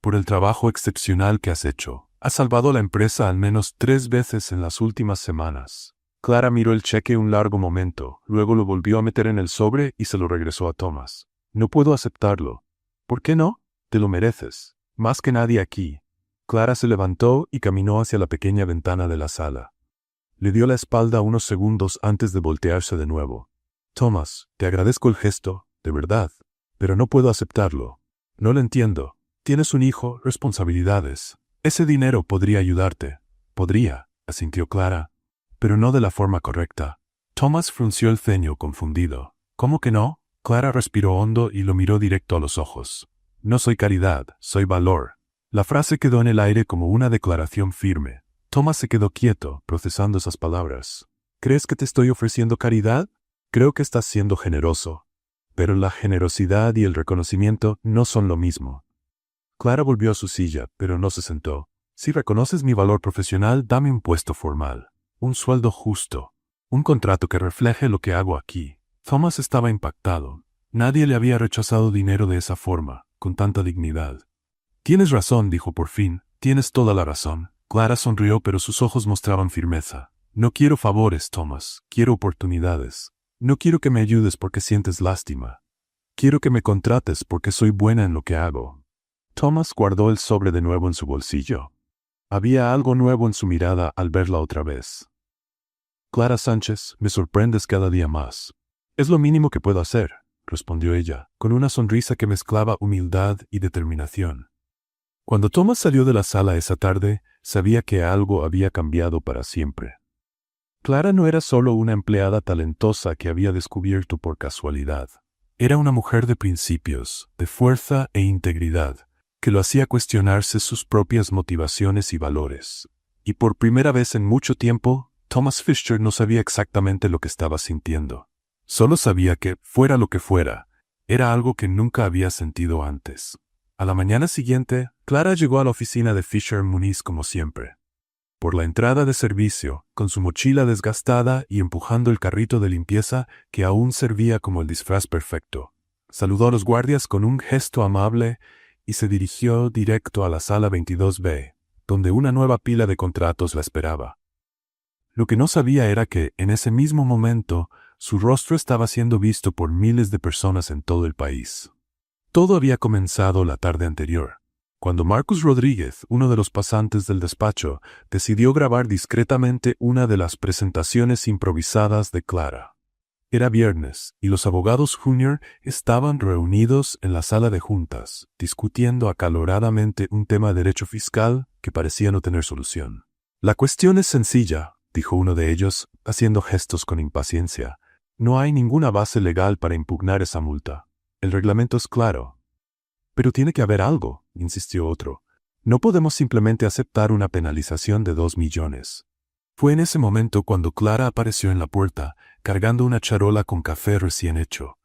Por el trabajo excepcional que has hecho. Has salvado a la empresa al menos 3 veces en las últimas semanas». Clara miró el cheque un largo momento, luego lo volvió a meter en el sobre y se lo regresó a Thomas. «No puedo aceptarlo». «¿Por qué no? Te lo mereces. Más que nadie aquí». Clara se levantó y caminó hacia la pequeña ventana de la sala. Le dio la espalda unos segundos antes de voltearse de nuevo. «Thomas, te agradezco el gesto, de verdad, pero no puedo aceptarlo. No lo entiendo. Tienes un hijo, responsabilidades. Ese dinero podría ayudarte». «Podría», asintió Clara, «pero no de la forma correcta». Thomas frunció el ceño confundido. «¿Cómo que no?» Clara respiró hondo y lo miró directo a los ojos. «No soy caridad, soy valor». La frase quedó en el aire como una declaración firme. Thomas se quedó quieto, procesando esas palabras. «¿Crees que te estoy ofreciendo caridad? Creo que estás siendo generoso. Pero la generosidad y el reconocimiento no son lo mismo». Clara volvió a su silla, pero no se sentó. «Si reconoces mi valor profesional, dame un puesto formal, un sueldo justo, un contrato que refleje lo que hago aquí». Thomas estaba impactado. Nadie le había rechazado dinero de esa forma, con tanta dignidad. «Tienes razón», dijo por fin. «Tienes toda la razón». Clara sonrió, pero sus ojos mostraban firmeza. «No quiero favores, Thomas. Quiero oportunidades. No quiero que me ayudes porque sientes lástima. Quiero que me contrates porque soy buena en lo que hago». Thomas guardó el sobre de nuevo en su bolsillo. Había algo nuevo en su mirada al verla otra vez. «Clara Sánchez, me sorprendes cada día más». «Es lo mínimo que puedo hacer», respondió ella, con una sonrisa que mezclaba humildad y determinación. Cuando Thomas salió de la sala esa tarde, sabía que algo había cambiado para siempre. Clara no era solo una empleada talentosa que había descubierto por casualidad. Era una mujer de principios, de fuerza e integridad, que lo hacía cuestionarse sus propias motivaciones y valores. Y por primera vez en mucho tiempo, Thomas Fisher no sabía exactamente lo que estaba sintiendo. Solo sabía que, fuera lo que fuera, era algo que nunca había sentido antes. A la mañana siguiente, Clara llegó a la oficina de Fisher Muniz como siempre. Por la entrada de servicio, con su mochila desgastada y empujando el carrito de limpieza que aún servía como el disfraz perfecto, saludó a los guardias con un gesto amable y se dirigió directo a la sala 22B. donde una nueva pila de contratos la esperaba. Lo que no sabía era que, en ese mismo momento, su rostro estaba siendo visto por miles de personas en todo el país. Todo había comenzado la tarde anterior, cuando Marcus Rodríguez, uno de los pasantes del despacho, decidió grabar discretamente una de las presentaciones improvisadas de Clara. Era viernes, y los abogados junior estaban reunidos en la sala de juntas, discutiendo acaloradamente un tema de derecho fiscal que parecía no tener solución. «La cuestión es sencilla», dijo uno de ellos, haciendo gestos con impaciencia. «No hay ninguna base legal para impugnar esa multa. El reglamento es claro». «Pero tiene que haber algo», insistió otro. «No podemos simplemente aceptar una penalización de 2 millones». Fue en ese momento cuando Clara apareció en la puerta, cargando una charola con café recién hecho.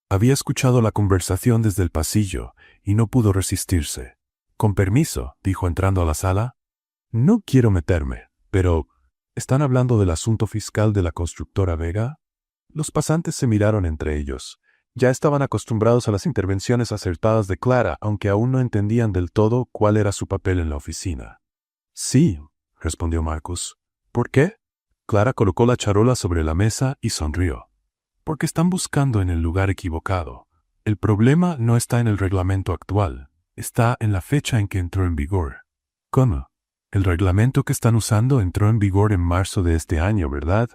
Había escuchado la conversación desde el pasillo y no pudo resistirse. «Con permiso», dijo entrando a la sala. «No quiero meterme, pero ¿están hablando del asunto fiscal de la constructora Vega?» Los pasantes se miraron entre ellos. Ya estaban acostumbrados a las intervenciones acertadas de Clara, aunque aún no entendían del todo cuál era su papel en la oficina. «Sí», respondió Marcus. «¿Por qué?» Clara colocó la charola sobre la mesa y sonrió. «Porque están buscando en el lugar equivocado. El problema no está en el reglamento actual, está en la fecha en que entró en vigor». «¿Cómo? El reglamento que están usando entró en vigor en marzo de este año, ¿verdad?»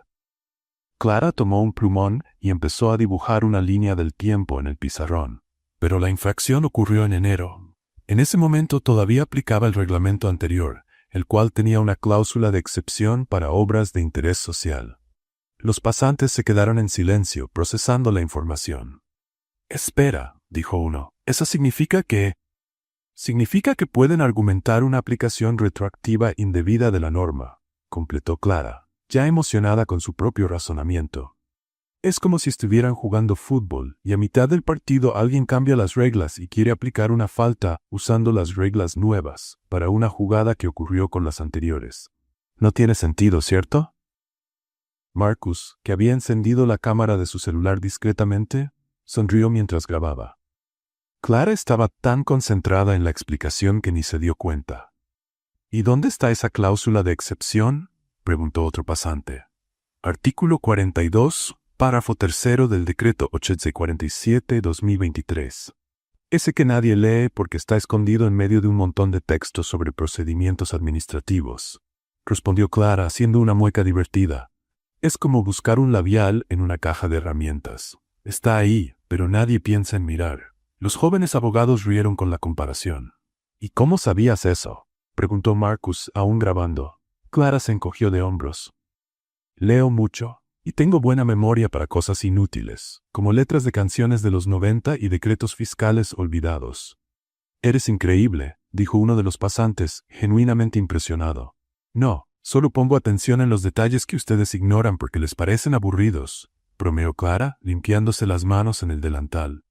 Clara tomó un plumón y empezó a dibujar una línea del tiempo en el pizarrón. Pero la infracción ocurrió en enero. En ese momento todavía aplicaba el reglamento anterior, el cual tenía una cláusula de excepción para obras de interés social. Los pasantes se quedaron en silencio, procesando la información. «Espera», dijo uno, «¿eso significa que...?» «Significa que pueden argumentar una aplicación retroactiva indebida de la norma», completó Clara, ya emocionada con su propio razonamiento. «Es como si estuvieran jugando fútbol y a mitad del partido alguien cambia las reglas y quiere aplicar una falta usando las reglas nuevas para una jugada que ocurrió con las anteriores. No tiene sentido, ¿cierto?» Marcus, que había encendido la cámara de su celular discretamente, sonrió mientras grababa. Clara estaba tan concentrada en la explicación que ni se dio cuenta. «¿Y dónde está esa cláusula de excepción?», preguntó otro pasante. «Artículo 42, párrafo tercero del decreto 847-2023. Ese que nadie lee porque está escondido en medio de un montón de textos sobre procedimientos administrativos», respondió Clara haciendo una mueca divertida. «Es como buscar un labial en una caja de herramientas. Está ahí, pero nadie piensa en mirar». Los jóvenes abogados rieron con la comparación. «¿Y cómo sabías eso?», preguntó Marcus, aún grabando. Clara se encogió de hombros. «Leo mucho, y tengo buena memoria para cosas inútiles, como letras de canciones de los 90 y decretos fiscales olvidados». «Eres increíble», dijo uno de los pasantes, genuinamente impresionado. «No, solo pongo atención en los detalles que ustedes ignoran porque les parecen aburridos», bromeó Clara, limpiándose las manos en el delantal.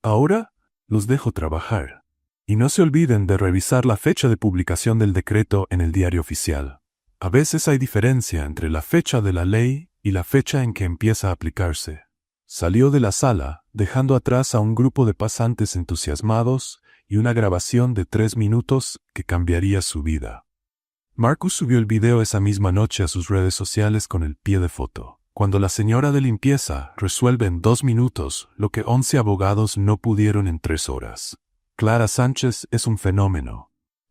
«Ahora los dejo trabajar. Y no se olviden de revisar la fecha de publicación del decreto en el diario oficial. A veces hay diferencia entre la fecha de la ley y la fecha en que empieza a aplicarse». Salió de la sala, dejando atrás a un grupo de pasantes entusiasmados y una grabación de 3 minutos que cambiaría su vida. Marcus subió el video esa misma noche a sus redes sociales con el pie de foto. Cuando la señora de limpieza resuelve en 2 minutos lo que 11 abogados no pudieron en 3 horas. Clara Sánchez es un fenómeno.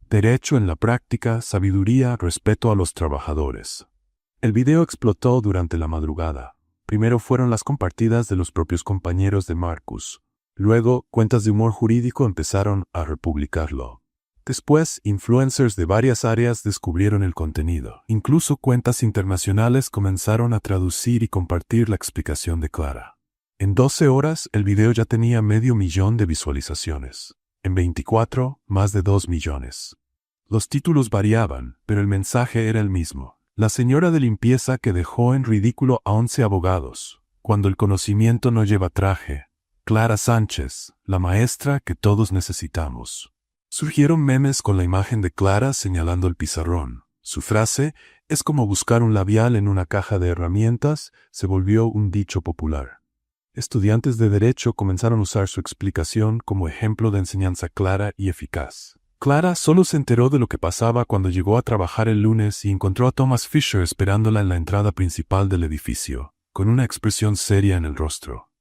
Derecho en la práctica, sabiduría, respeto a los trabajadores. El video explotó durante la madrugada. Primero fueron las compartidas de los propios compañeros de Marcus. Luego, cuentas de humor jurídico empezaron a republicarlo. Después, influencers de varias áreas descubrieron el contenido. Incluso cuentas internacionales comenzaron a traducir y compartir la explicación de Clara. En 12 horas, el video ya tenía 500.000 de visualizaciones. En 24, más de 2 millones. Los títulos variaban, pero el mensaje era el mismo. La señora de limpieza que dejó en ridículo a 11 abogados. Cuando el conocimiento no lleva traje. Clara Sánchez, la maestra que todos necesitamos. Surgieron memes con la imagen de Clara señalando el pizarrón. Su frase, «es como buscar un labial en una caja de herramientas», se volvió un dicho popular. Estudiantes de Derecho comenzaron a usar su explicación como ejemplo de enseñanza clara y eficaz. Clara solo se enteró de lo que pasaba cuando llegó a trabajar el lunes y encontró a Thomas Fisher esperándola en la entrada principal del edificio, con una expresión seria en el rostro.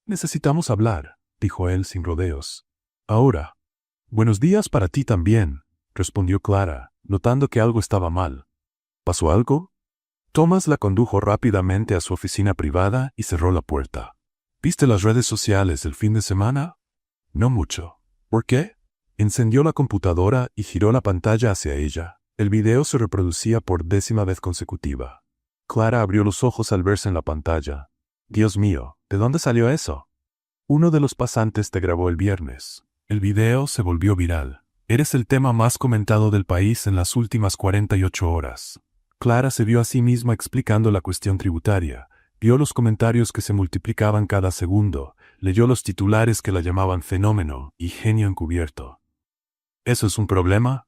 «Necesitamos hablar», dijo él sin rodeos. «Ahora». «Buenos días para ti también», respondió Clara, notando que algo estaba mal. «¿Pasó algo?» Thomas la condujo rápidamente a su oficina privada y cerró la puerta. «¿Viste las redes sociales el fin de semana?» «No mucho». «¿Por qué?» Encendió la computadora y giró la pantalla hacia ella. El video se reproducía por 10ª vez consecutiva. Clara abrió los ojos al verse en la pantalla. «Dios mío, ¿de dónde salió eso?» «Uno de los pasantes te grabó el viernes». El video se volvió viral. «Eres el tema más comentado del país en las últimas 48 horas». Clara se vio a sí misma explicando la cuestión tributaria. Vio los comentarios que se multiplicaban cada segundo. Leyó los titulares que la llamaban fenómeno y genio encubierto. «¿Eso es un problema?»,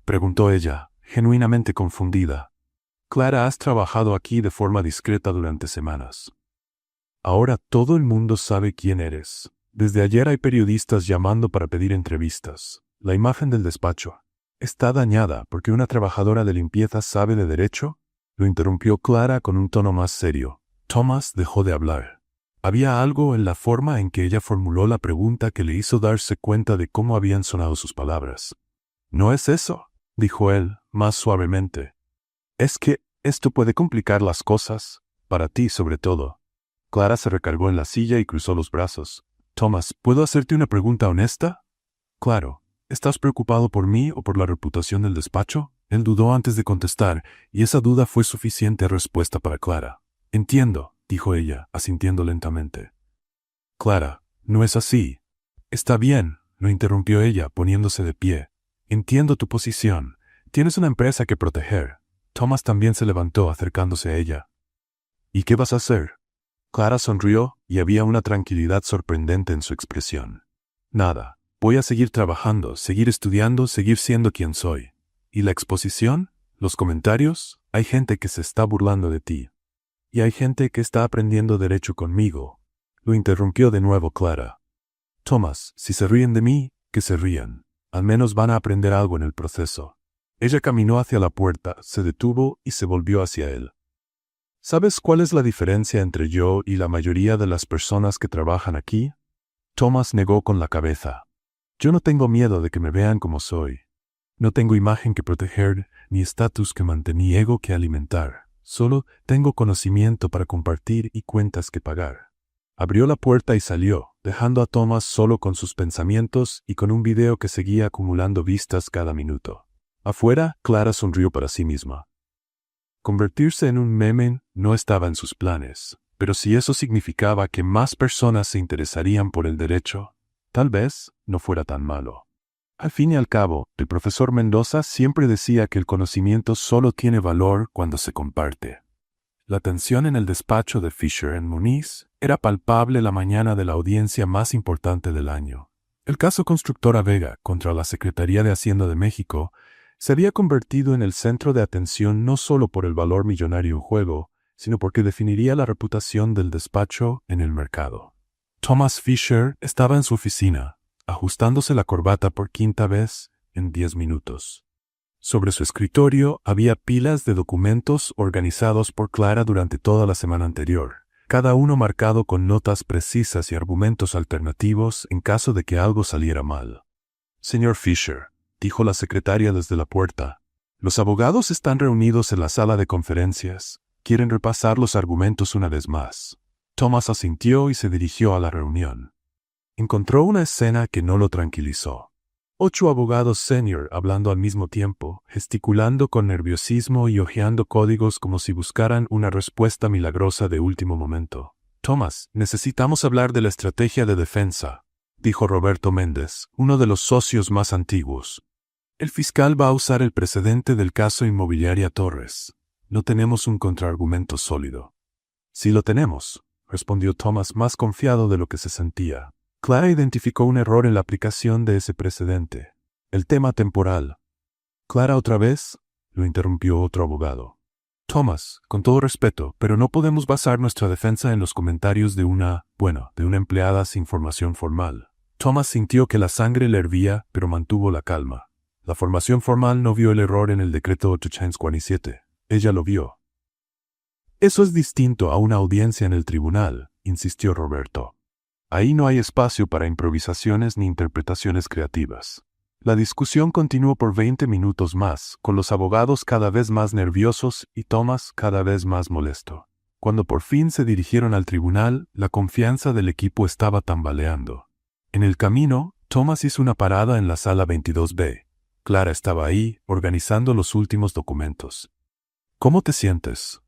preguntó ella, genuinamente confundida. «Clara, has trabajado aquí de forma discreta durante semanas. Ahora todo el mundo sabe quién eres. Desde ayer hay periodistas llamando para pedir entrevistas. La imagen del despacho está dañada porque una trabajadora de limpieza sabe de derecho», lo interrumpió Clara con un tono más serio. Thomas dejó de hablar. Había algo en la forma en que ella formuló la pregunta que le hizo darse cuenta de cómo habían sonado sus palabras. «¿No es eso?», dijo él, más suavemente. «Es que esto puede complicar las cosas, para ti sobre todo». Clara se recargó en la silla y cruzó los brazos. «Thomas, ¿puedo hacerte una pregunta honesta?» «Claro. ¿Estás preocupado por mí o por la reputación del despacho?» Él dudó antes de contestar, y esa duda fue suficiente respuesta para Clara. «Entiendo», dijo ella, asintiendo lentamente. «Clara, no es así». «Está bien», lo interrumpió ella, poniéndose de pie. «Entiendo tu posición. Tienes una empresa que proteger». Thomas también se levantó, acercándose a ella. «¿Y qué vas a hacer?» Clara sonrió, y había una tranquilidad sorprendente en su expresión. «Nada. Voy a seguir trabajando, seguir estudiando, seguir siendo quien soy. ¿Y la exposición? ¿Los comentarios? Hay gente que se está burlando de ti. Y hay gente que está aprendiendo derecho conmigo», lo interrumpió de nuevo Clara. «Thomas, si se ríen de mí, que se rían. Al menos van a aprender algo en el proceso». Ella caminó hacia la puerta, se detuvo y se volvió hacia él. «¿Sabes cuál es la diferencia entre yo y la mayoría de las personas que trabajan aquí?» Thomas negó con la cabeza. «Yo no tengo miedo de que me vean como soy. No tengo imagen que proteger, ni estatus que mantener, ni ego que alimentar. Solo tengo conocimiento para compartir y cuentas que pagar». Abrió la puerta y salió, dejando a Thomas solo con sus pensamientos y con un video que seguía acumulando vistas cada minuto. Afuera, Clara sonrió para sí misma. Convertirse en un meme no estaba en sus planes, pero si eso significaba que más personas se interesarían por el derecho, tal vez no fuera tan malo. Al fin y al cabo, el profesor Mendoza siempre decía que el conocimiento solo tiene valor cuando se comparte. La tensión en el despacho de Fisher & Muniz era palpable la mañana de la audiencia más importante del año. El caso Constructora Vega contra la Secretaría de Hacienda de México se había convertido en el centro de atención no solo por el valor millonario en juego, sino porque definiría la reputación del despacho en el mercado. Thomas Fisher estaba en su oficina, ajustándose la corbata por 5ª vez en 10 minutos. Sobre su escritorio había pilas de documentos organizados por Clara durante toda la semana anterior, cada uno marcado con notas precisas y argumentos alternativos en caso de que algo saliera mal. «Señor Fisher», dijo la secretaria desde la puerta, «los abogados están reunidos en la sala de conferencias. Quieren repasar los argumentos una vez más». Thomas asintió y se dirigió a la reunión. Encontró una escena que no lo tranquilizó. 8 abogados senior hablando al mismo tiempo, gesticulando con nerviosismo y hojeando códigos como si buscaran una respuesta milagrosa de último momento. «Thomas, necesitamos hablar de la estrategia de defensa», dijo Roberto Méndez, uno de los socios más antiguos. «El fiscal va a usar el precedente del caso Inmobiliaria Torres. No tenemos un contraargumento sólido». «Sí lo tenemos», respondió Thomas más confiado de lo que se sentía. Clara identificó un error en la aplicación de ese precedente. El tema temporal. «¿Clara otra vez?», lo interrumpió otro abogado. «Thomas, con todo respeto, pero no podemos basar nuestra defensa en los comentarios de una empleada sin formación formal». Thomas sintió que la sangre le hervía, pero mantuvo la calma. La formación formal no vio el error en el decreto 847. Ella lo vio. Eso es distinto a una audiencia en el tribunal, insistió Roberto. Ahí no hay espacio para improvisaciones ni interpretaciones creativas. La discusión continuó por 20 minutos más, con los abogados cada vez más nerviosos y Thomas cada vez más molesto. Cuando por fin se dirigieron al tribunal, la confianza del equipo estaba tambaleando. En el camino, Thomas hizo una parada en la sala 22B. Clara estaba ahí, organizando los últimos documentos. «¿Cómo te sientes?»,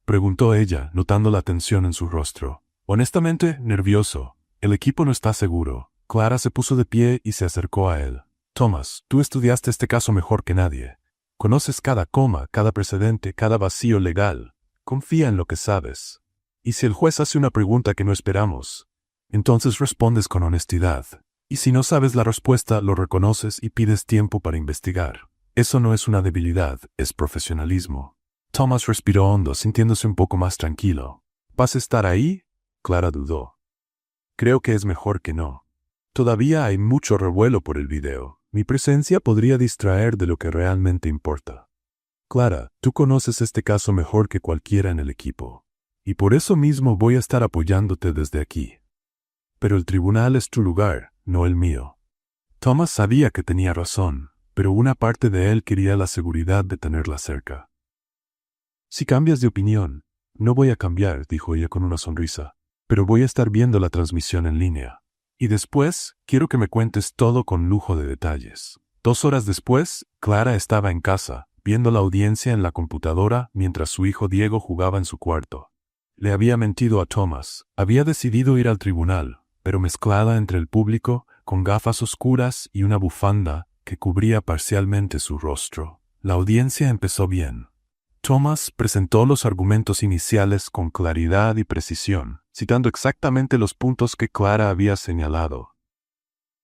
preguntó ella, notando la tensión en su rostro. «Honestamente, nervioso. El equipo no está seguro». Clara se puso de pie y se acercó a él. «Thomas, tú estudiaste este caso mejor que nadie. Conoces cada coma, cada precedente, cada vacío legal. Confía en lo que sabes. Y si el juez hace una pregunta que no esperamos, entonces respondes con honestidad. Y si no sabes la respuesta, lo reconoces y pides tiempo para investigar. Eso no es una debilidad, es profesionalismo». Thomas respiró hondo, sintiéndose un poco más tranquilo. «¿Vas a estar ahí?», Clara dudó. «Creo que es mejor que no. Todavía hay mucho revuelo por el video. Mi presencia podría distraer de lo que realmente importa. Clara, tú conoces este caso mejor que cualquiera en el equipo. Y por eso mismo voy a estar apoyándote desde aquí. Pero el tribunal es tu lugar, no el mío». Thomas sabía que tenía razón, pero una parte de él quería la seguridad de tenerla cerca. «Si cambias de opinión». «No voy a cambiar», dijo ella con una sonrisa, «pero voy a estar viendo la transmisión en línea. Y después, quiero que me cuentes todo con lujo de detalles». 2 horas después, Clara estaba en casa, viendo la audiencia en la computadora mientras su hijo Diego jugaba en su cuarto. Le había mentido a Thomas, había decidido ir al tribunal, pero mezclada entre el público, con gafas oscuras y una bufanda que cubría parcialmente su rostro. La audiencia empezó bien. Thomas presentó los argumentos iniciales con claridad y precisión, citando exactamente los puntos que Clara había señalado.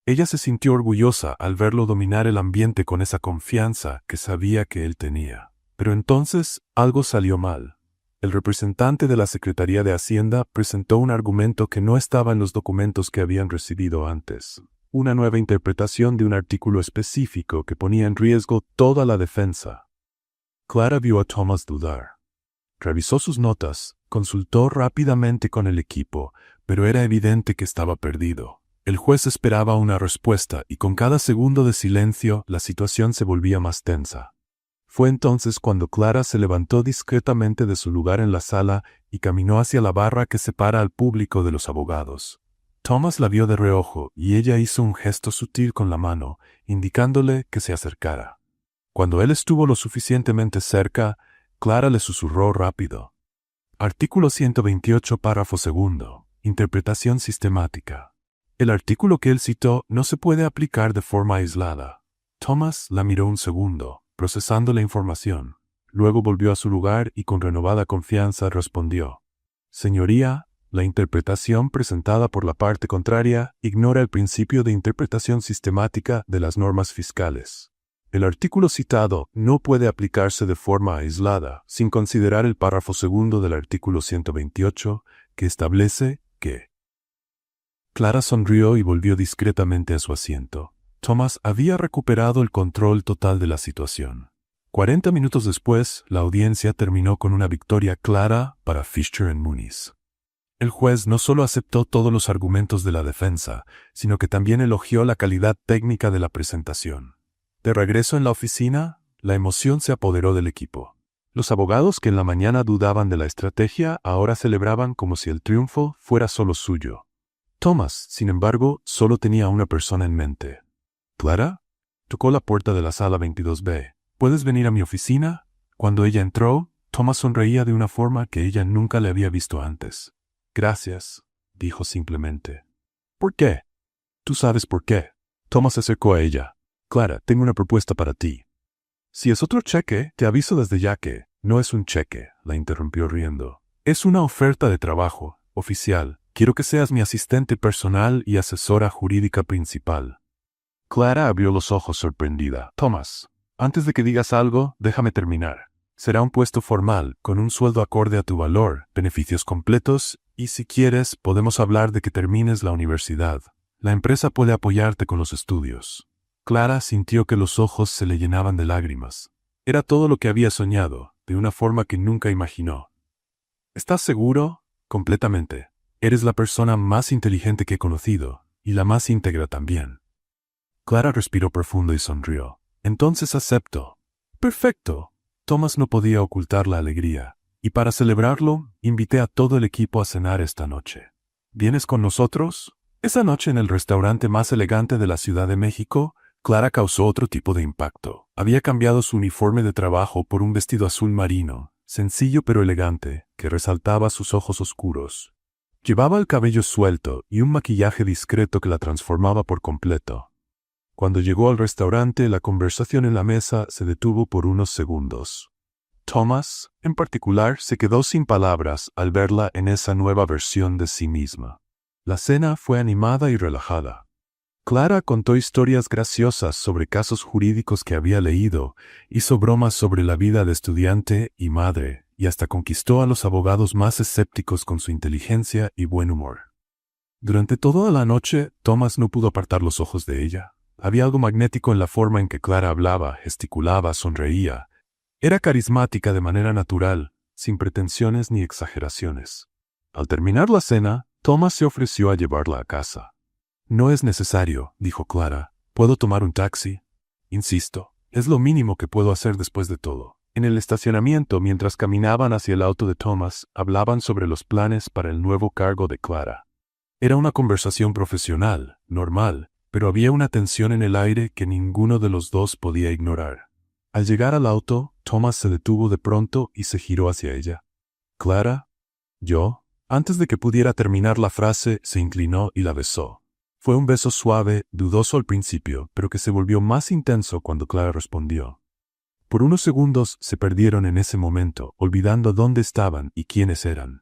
Ella se sintió orgullosa al verlo dominar el ambiente con esa confianza que sabía que él tenía. Pero entonces algo salió mal. El representante de la Secretaría de Hacienda presentó un argumento que no estaba en los documentos que habían recibido antes. Una nueva interpretación de un artículo específico que ponía en riesgo toda la defensa. Clara vio a Thomas dudar. Revisó sus notas, consultó rápidamente con el equipo, pero era evidente que estaba perdido. El juez esperaba una respuesta y con cada segundo de silencio la situación se volvía más tensa. Fue entonces cuando Clara se levantó discretamente de su lugar en la sala y caminó hacia la barra que separa al público de los abogados. Thomas la vio de reojo y ella hizo un gesto sutil con la mano, indicándole que se acercara. Cuando él estuvo lo suficientemente cerca, Clara le susurró rápido. Artículo 128, párrafo segundo. Interpretación sistemática. El artículo que él citó no se puede aplicar de forma aislada. Thomas la miró un segundo, procesando la información. Luego volvió a su lugar y con renovada confianza respondió. «Señoría, la interpretación presentada por la parte contraria ignora el principio de interpretación sistemática de las normas fiscales. El artículo citado no puede aplicarse de forma aislada, sin considerar el párrafo segundo del artículo 128, que establece que». Clara sonrió y volvió discretamente a su asiento. Thomas había recuperado el control total de la situación. 40 minutos después, la audiencia terminó con una victoria clara para Fisher & Muniz. El juez no solo aceptó todos los argumentos de la defensa, sino que también elogió la calidad técnica de la presentación. De regreso en la oficina, la emoción se apoderó del equipo. Los abogados que en la mañana dudaban de la estrategia ahora celebraban como si el triunfo fuera solo suyo. Thomas, sin embargo, solo tenía una persona en mente. «¿Clara?», tocó la puerta de la sala 22B. «¿Puedes venir a mi oficina?». Cuando ella entró, Thomas sonreía de una forma que ella nunca le había visto antes. «Gracias», dijo simplemente. «¿Por qué?». «Tú sabes por qué». Thomas se acercó a ella. «Clara, tengo una propuesta para ti». «Si es otro cheque, te aviso desde ya que». «No es un cheque», la interrumpió riendo. «Es una oferta de trabajo, oficial. Quiero que seas mi asistente personal y asesora jurídica principal». Clara abrió los ojos sorprendida. «Thomas, antes de que digas algo, déjame terminar. Será un puesto formal, con un sueldo acorde a tu valor, beneficios completos, y si quieres, podemos hablar de que termines la universidad. La empresa puede apoyarte con los estudios». Clara sintió que los ojos se le llenaban de lágrimas. Era todo lo que había soñado, de una forma que nunca imaginó. ¿Estás seguro? Completamente. Eres la persona más inteligente que he conocido, y la más íntegra también. Clara respiró profundo y sonrió. Entonces acepto. Perfecto. Thomas no podía ocultar la alegría, y para celebrarlo, invité a todo el equipo a cenar esta noche. ¿Vienes con nosotros? Esa noche en el restaurante más elegante de la Ciudad de México, Clara causó otro tipo de impacto. Había cambiado su uniforme de trabajo por un vestido azul marino, sencillo pero elegante, que resaltaba sus ojos oscuros. Llevaba el cabello suelto y un maquillaje discreto que la transformaba por completo. Cuando llegó al restaurante, la conversación en la mesa se detuvo por unos segundos. Thomas, en particular, se quedó sin palabras al verla en esa nueva versión de sí misma. La cena fue animada y relajada. Clara contó historias graciosas sobre casos jurídicos que había leído, hizo bromas sobre la vida de estudiante y madre, y hasta conquistó a los abogados más escépticos con su inteligencia y buen humor. Durante toda la noche, Thomas no pudo apartar los ojos de ella. Había algo magnético en la forma en que Clara hablaba, gesticulaba, sonreía. Era carismática de manera natural, sin pretensiones ni exageraciones. Al terminar la cena, Thomas se ofreció a llevarla a casa. No es necesario, dijo Clara. ¿Puedo tomar un taxi? Insisto, es lo mínimo que puedo hacer después de todo. En el estacionamiento, mientras caminaban hacia el auto de Thomas, hablaban sobre los planes para el nuevo cargo de Clara. Era una conversación profesional, normal, pero había una tensión en el aire que ninguno de los dos podía ignorar. Al llegar al auto, Thomas se detuvo de pronto y se giró hacia ella. «¿Clara? ¿Yo?» Antes de que pudiera terminar la frase, se inclinó y la besó. Fue un beso suave, dudoso al principio, pero que se volvió más intenso cuando Clara respondió. Por unos segundos se perdieron en ese momento, olvidando dónde estaban y quiénes eran.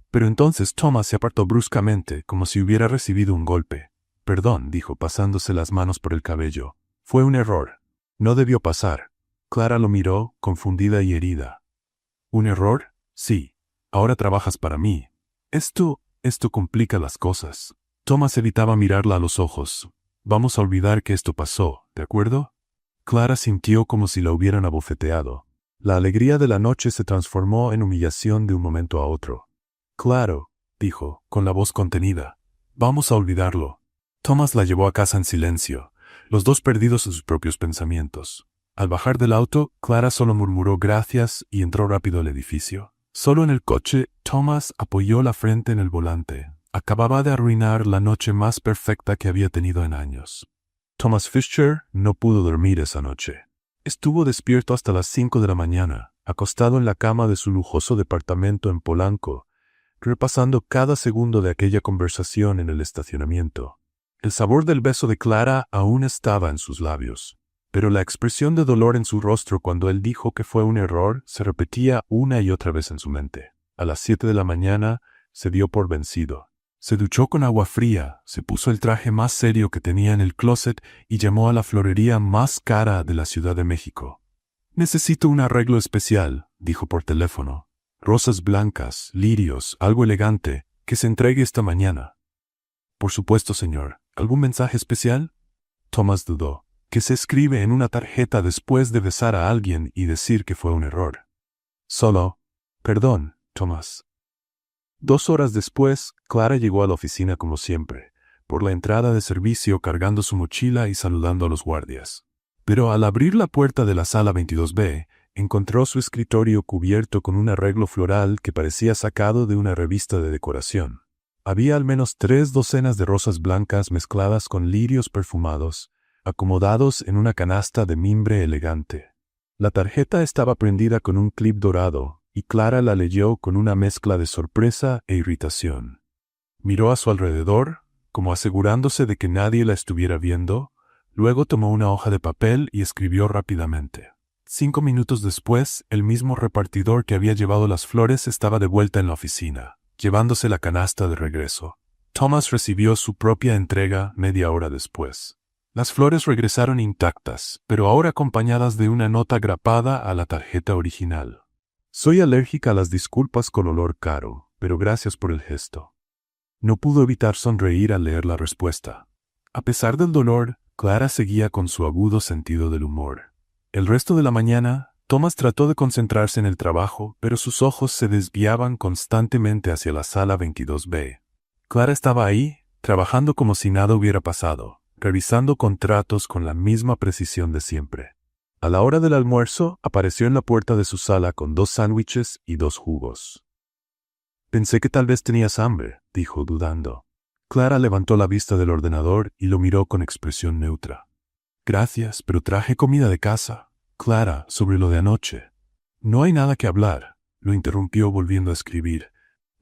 Pero entonces Thomas se apartó bruscamente, como si hubiera recibido un golpe. «Perdón», dijo, pasándose las manos por el cabello. «Fue un error. No debió pasar». Clara lo miró, confundida y herida. «¿Un error? Sí. Ahora trabajas para mí. Esto complica las cosas». Thomas evitaba mirarla a los ojos. «Vamos a olvidar que esto pasó, ¿de acuerdo?» Clara sintió como si la hubieran abofeteado. La alegría de la noche se transformó en humillación de un momento a otro. «Claro», dijo, con la voz contenida. «Vamos a olvidarlo». Thomas la llevó a casa en silencio, los dos perdidos en sus propios pensamientos. Al bajar del auto, Clara solo murmuró gracias y entró rápido al edificio. Solo en el coche, Thomas apoyó la frente en el volante. Acababa de arruinar la noche más perfecta que había tenido en años. Thomas Fisher no pudo dormir esa noche. Estuvo despierto hasta las 5 de la mañana, acostado en la cama de su lujoso departamento en Polanco, repasando cada segundo de aquella conversación en el estacionamiento. El sabor del beso de Clara aún estaba en sus labios, pero la expresión de dolor en su rostro cuando él dijo que fue un error se repetía una y otra vez en su mente. A las 7 de la mañana se dio por vencido. Se duchó con agua fría, se puso el traje más serio que tenía en el closet y llamó a la florería más cara de la Ciudad de México. «Necesito un arreglo especial», dijo por teléfono. «Rosas blancas, lirios, algo elegante, que se entregue esta mañana». «Por supuesto, señor. ¿Algún mensaje especial?» Thomas dudó. ¿Qué se escribe en una tarjeta después de besar a alguien y decir que fue un error? Solo, «Perdón, Thomas». 2 horas después, Clara llegó a la oficina como siempre, por la entrada de servicio cargando su mochila y saludando a los guardias. Pero al abrir la puerta de la sala 22B, encontró su escritorio cubierto con un arreglo floral que parecía sacado de una revista de decoración. Había al menos 3 docenas de rosas blancas mezcladas con lirios perfumados, acomodados en una canasta de mimbre elegante. La tarjeta estaba prendida con un clip dorado, y Clara la leyó con una mezcla de sorpresa e irritación. Miró a su alrededor, como asegurándose de que nadie la estuviera viendo, luego tomó una hoja de papel y escribió rápidamente. 5 minutos después, el mismo repartidor que había llevado las flores estaba de vuelta en la oficina, llevándose la canasta de regreso. Thomas recibió su propia entrega media hora después. Las flores regresaron intactas, pero ahora acompañadas de una nota grapada a la tarjeta original. «Soy alérgica a las disculpas con olor caro, pero gracias por el gesto». No pudo evitar sonreír al leer la respuesta. A pesar del dolor, Clara seguía con su agudo sentido del humor. El resto de la mañana, Thomas trató de concentrarse en el trabajo, pero sus ojos se desviaban constantemente hacia la sala 22B. Clara estaba ahí, trabajando como si nada hubiera pasado, revisando contratos con la misma precisión de siempre. A la hora del almuerzo, apareció en la puerta de su sala con 2 sándwiches y 2 jugos. «Pensé que tal vez tenías hambre», dijo dudando. Clara levantó la vista del ordenador y lo miró con expresión neutra. «Gracias, pero traje comida de casa». «Clara, sobre lo de anoche». «No hay nada que hablar», lo interrumpió volviendo a escribir.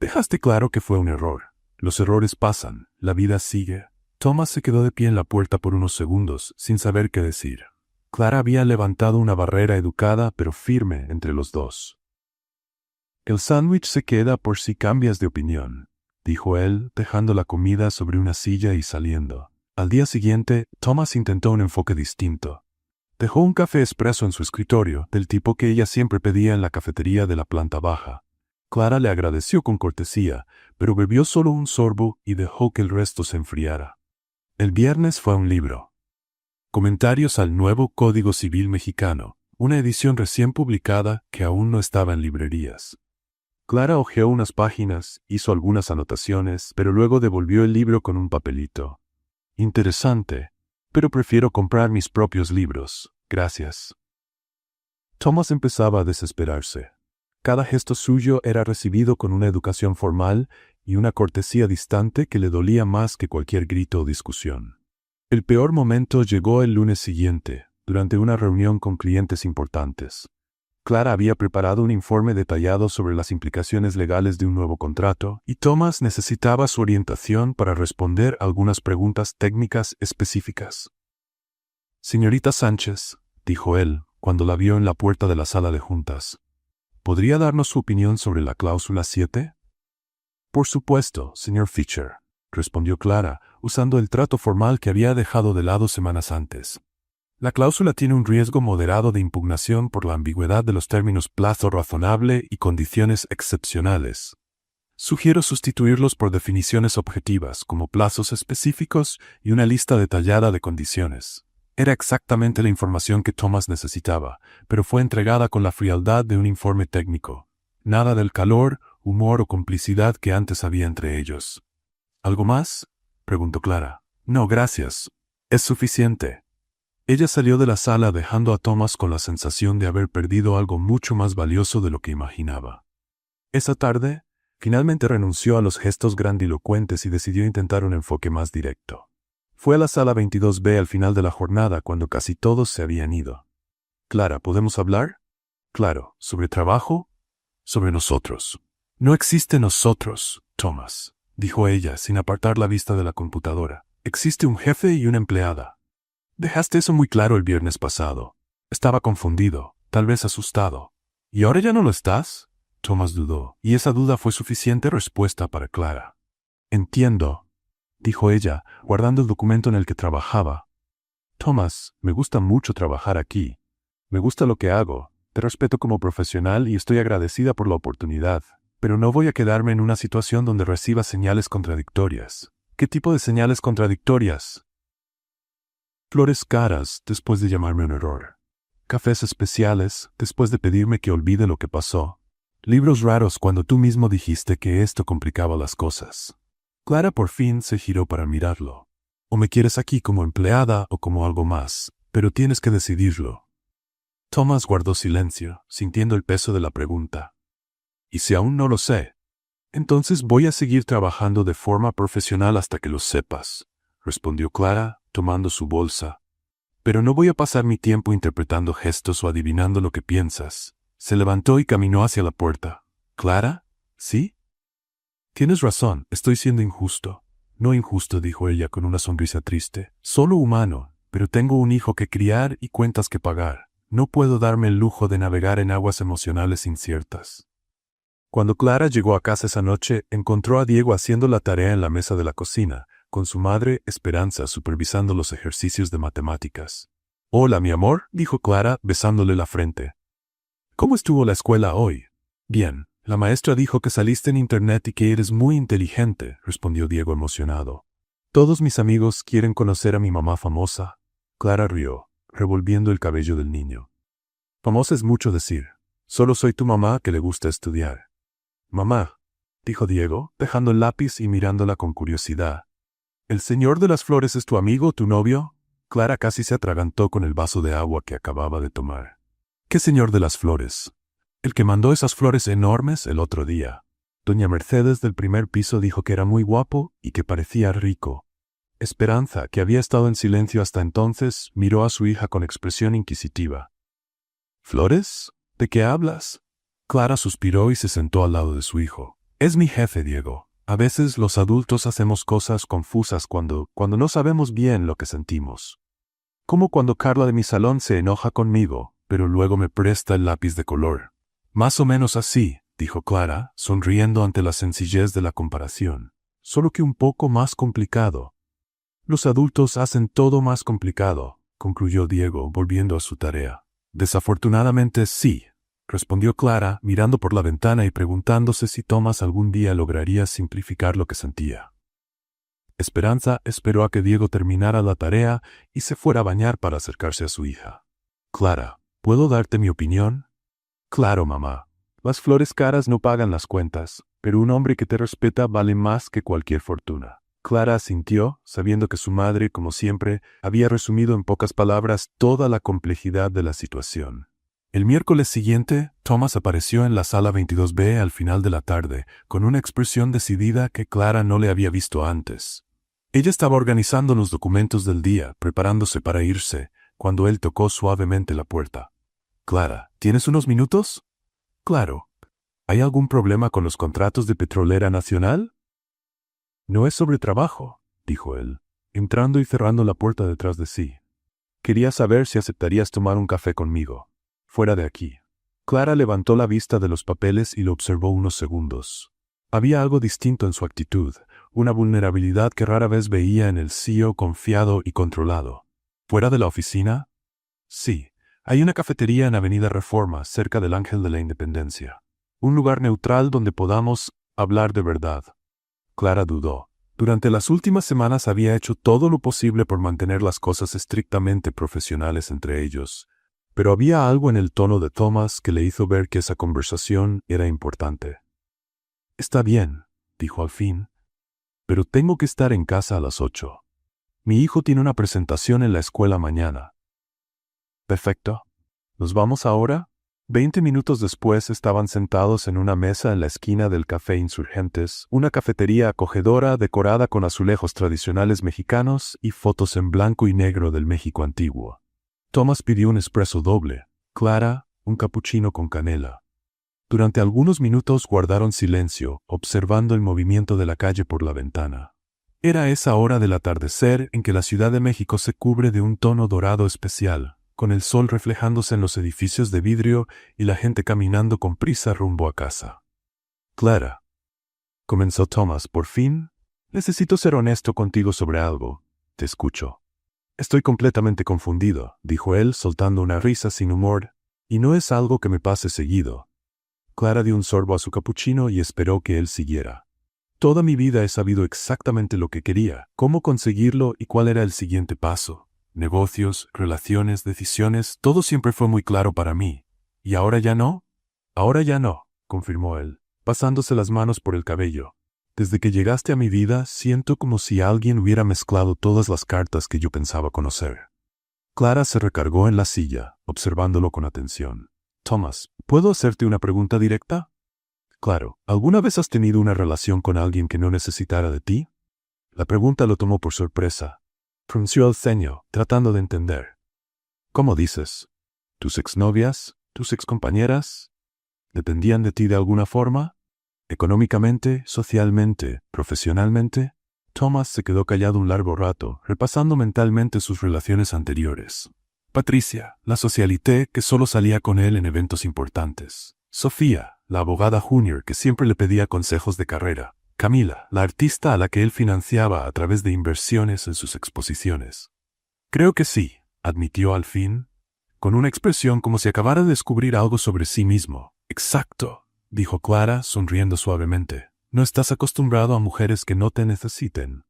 «Dejaste claro que fue un error. Los errores pasan, la vida sigue». Thomas se quedó de pie en la puerta por unos segundos, sin saber qué decir. Clara había levantado una barrera educada pero firme entre los dos. «El sándwich se queda por si cambias de opinión», dijo él, dejando la comida sobre una silla y saliendo. Al día siguiente, Thomas intentó un enfoque distinto. Dejó un café expreso en su escritorio, del tipo que ella siempre pedía en la cafetería de la planta baja. Clara le agradeció con cortesía, pero bebió solo un sorbo y dejó que el resto se enfriara. El viernes fue a un libro. Comentarios al nuevo Código Civil Mexicano, una edición recién publicada que aún no estaba en librerías. Clara hojeó unas páginas, hizo algunas anotaciones, pero luego devolvió el libro con un papelito. «Interesante, pero prefiero comprar mis propios libros, gracias». Thomas empezaba a desesperarse. Cada gesto suyo era recibido con una educación formal y una cortesía distante que le dolía más que cualquier grito o discusión. El peor momento llegó el lunes siguiente, durante una reunión con clientes importantes. Clara había preparado un informe detallado sobre las implicaciones legales de un nuevo contrato, y Thomas necesitaba su orientación para responder algunas preguntas técnicas específicas. «Señorita Sánchez», dijo él, cuando la vio en la puerta de la sala de juntas, «¿podría darnos su opinión sobre la cláusula 7? «Por supuesto, señor Fisher», respondió Clara, usando el trato formal que había dejado de lado semanas antes. «La cláusula tiene un riesgo moderado de impugnación por la ambigüedad de los términos plazo razonable y condiciones excepcionales. Sugiero sustituirlos por definiciones objetivas, como plazos específicos y una lista detallada de condiciones». Era exactamente la información que Thomas necesitaba, pero fue entregada con la frialdad de un informe técnico. Nada del calor, humor o complicidad que antes había entre ellos. «¿Algo más?», preguntó Clara. «No, gracias. Es suficiente». Ella salió de la sala dejando a Thomas con la sensación de haber perdido algo mucho más valioso de lo que imaginaba. Esa tarde, finalmente renunció a los gestos grandilocuentes y decidió intentar un enfoque más directo. Fue a la sala 22B al final de la jornada cuando casi todos se habían ido. «Clara, ¿podemos hablar?» «Claro, ¿sobre trabajo?» «Sobre nosotros». «No existe nosotros, Thomas», dijo ella, sin apartar la vista de la computadora. «Existe un jefe y una empleada. Dejaste eso muy claro el viernes pasado». Estaba confundido, tal vez asustado. «¿Y ahora ya no lo estás?» Thomas dudó, y esa duda fue suficiente respuesta para Clara. «Entiendo», dijo ella, guardando el documento en el que trabajaba. «Thomas, me gusta mucho trabajar aquí. Me gusta lo que hago. Te respeto como profesional y estoy agradecida por la oportunidad. Pero no voy a quedarme en una situación donde reciba señales contradictorias». «¿Qué tipo de señales contradictorias?» «Flores caras después de llamarme un error. Cafés especiales después de pedirme que olvide lo que pasó. Libros raros cuando tú mismo dijiste que esto complicaba las cosas». Clara por fin se giró para mirarlo. «O me quieres aquí como empleada o como algo más, pero tienes que decidirlo». Thomas guardó silencio, sintiendo el peso de la pregunta. «¿Y si aún no lo sé?» «Entonces voy a seguir trabajando de forma profesional hasta que lo sepas», respondió Clara, tomando su bolsa. «Pero no voy a pasar mi tiempo interpretando gestos o adivinando lo que piensas». Se levantó y caminó hacia la puerta. «¿Clara? ¿Sí?» «Tienes razón, estoy siendo injusto». «No injusto», dijo ella con una sonrisa triste. «Solo humano, pero tengo un hijo que criar y cuentas que pagar. No puedo darme el lujo de navegar en aguas emocionales inciertas». Cuando Clara llegó a casa esa noche, encontró a Diego haciendo la tarea en la mesa de la cocina, con su madre, Esperanza, supervisando los ejercicios de matemáticas. «Hola, mi amor», dijo Clara, besándole la frente. «¿Cómo estuvo la escuela hoy?» «Bien. La maestra dijo que saliste en internet y que eres muy inteligente», respondió Diego emocionado. «Todos mis amigos quieren conocer a mi mamá famosa». Clara rió, revolviendo el cabello del niño. Famosa es mucho decir. Solo soy tu mamá que le gusta estudiar. Mamá, dijo Diego, dejando el lápiz y mirándola con curiosidad. ¿El señor de las flores es tu amigo, tu novio? Clara casi se atragantó con el vaso de agua que acababa de tomar. ¿Qué señor de las flores? El que mandó esas flores enormes el otro día. Doña Mercedes del primer piso dijo que era muy guapo y que parecía rico. Esperanza, que había estado en silencio hasta entonces, miró a su hija con expresión inquisitiva. ¿Flores? ¿De qué hablas? Clara suspiró y se sentó al lado de su hijo. Es mi jefe, Diego. A veces los adultos hacemos cosas confusas cuando no sabemos bien lo que sentimos. Como cuando Carla de mi salón se enoja conmigo, pero luego me presta el lápiz de color. Más o menos así, dijo Clara, sonriendo ante la sencillez de la comparación. Solo que un poco más complicado. Los adultos hacen todo más complicado, concluyó Diego, volviendo a su tarea. Desafortunadamente sí, respondió Clara, mirando por la ventana y preguntándose si Tomás algún día lograría simplificar lo que sentía. Esperanza esperó a que Diego terminara la tarea y se fuera a bañar para acercarse a su hija. Clara, ¿puedo darte mi opinión? Claro, mamá. Las flores caras no pagan las cuentas, pero un hombre que te respeta vale más que cualquier fortuna. Clara asintió, sabiendo que su madre, como siempre, había resumido en pocas palabras toda la complejidad de la situación. El miércoles siguiente, Tomás apareció en la sala 22B al final de la tarde, con una expresión decidida que Clara no le había visto antes. Ella estaba organizando los documentos del día, preparándose para irse, cuando él tocó suavemente la puerta. Clara, ¿tienes unos minutos? Claro. ¿Hay algún problema con los contratos de Petrolera Nacional? No es sobre trabajo, dijo él, entrando y cerrando la puerta detrás de sí. Quería saber si aceptarías tomar un café conmigo. Fuera de aquí. Clara levantó la vista de los papeles y lo observó unos segundos. Había algo distinto en su actitud, una vulnerabilidad que rara vez veía en el CEO confiado y controlado. ¿Fuera de la oficina? Sí. Hay una cafetería en Avenida Reforma, cerca del Ángel de la Independencia. Un lugar neutral donde podamos hablar de verdad. Clara dudó. Durante las últimas semanas había hecho todo lo posible por mantener las cosas estrictamente profesionales entre ellos, pero había algo en el tono de Tomás que le hizo ver que esa conversación era importante. Está bien, dijo al fin, pero tengo que estar en casa a las 8. Mi hijo tiene una presentación en la escuela mañana. Perfecto. ¿Nos vamos ahora? 20 minutos después estaban sentados en una mesa en la esquina del Café Insurgentes, una cafetería acogedora decorada con azulejos tradicionales mexicanos y fotos en blanco y negro del México antiguo. Tomás pidió un espresso doble, Clara, un capuchino con canela. Durante algunos minutos guardaron silencio, observando el movimiento de la calle por la ventana. Era esa hora del atardecer en que la Ciudad de México se cubre de un tono dorado especial, con el sol reflejándose en los edificios de vidrio y la gente caminando con prisa rumbo a casa. Clara, comenzó Tomás por fin, necesito ser honesto contigo sobre algo. Te escucho. Estoy completamente confundido, dijo él, soltando una risa sin humor, y no es algo que me pase seguido. Clara dio un sorbo a su capuchino y esperó que él siguiera. Toda mi vida he sabido exactamente lo que quería, cómo conseguirlo y cuál era el siguiente paso. Negocios, relaciones, decisiones, todo siempre fue muy claro para mí. ¿Y ahora ya no? Ahora ya no, confirmó él, pasándose las manos por el cabello. Desde que llegaste a mi vida, siento como si alguien hubiera mezclado todas las cartas que yo pensaba conocer. Clara se recargó en la silla, observándolo con atención. Tomás, ¿puedo hacerte una pregunta directa? Claro, ¿alguna vez has tenido una relación con alguien que no necesitara de ti? La pregunta lo tomó por sorpresa. Frunció el ceño, tratando de entender. ¿Cómo dices? ¿Tus exnovias? ¿Tus excompañeras? ¿Dependían de ti de alguna forma? ¿Económicamente, socialmente, profesionalmente? Tomás se quedó callado un largo rato, repasando mentalmente sus relaciones anteriores. Patricia, la socialité que solo salía con él en eventos importantes. Sofía, la abogada junior que siempre le pedía consejos de carrera. Camila, la artista a la que él financiaba a través de inversiones en sus exposiciones. Creo que sí, admitió al fin, con una expresión como si acabara de descubrir algo sobre sí mismo. Exacto, dijo Clara, sonriendo suavemente. No estás acostumbrado a mujeres que no te necesiten.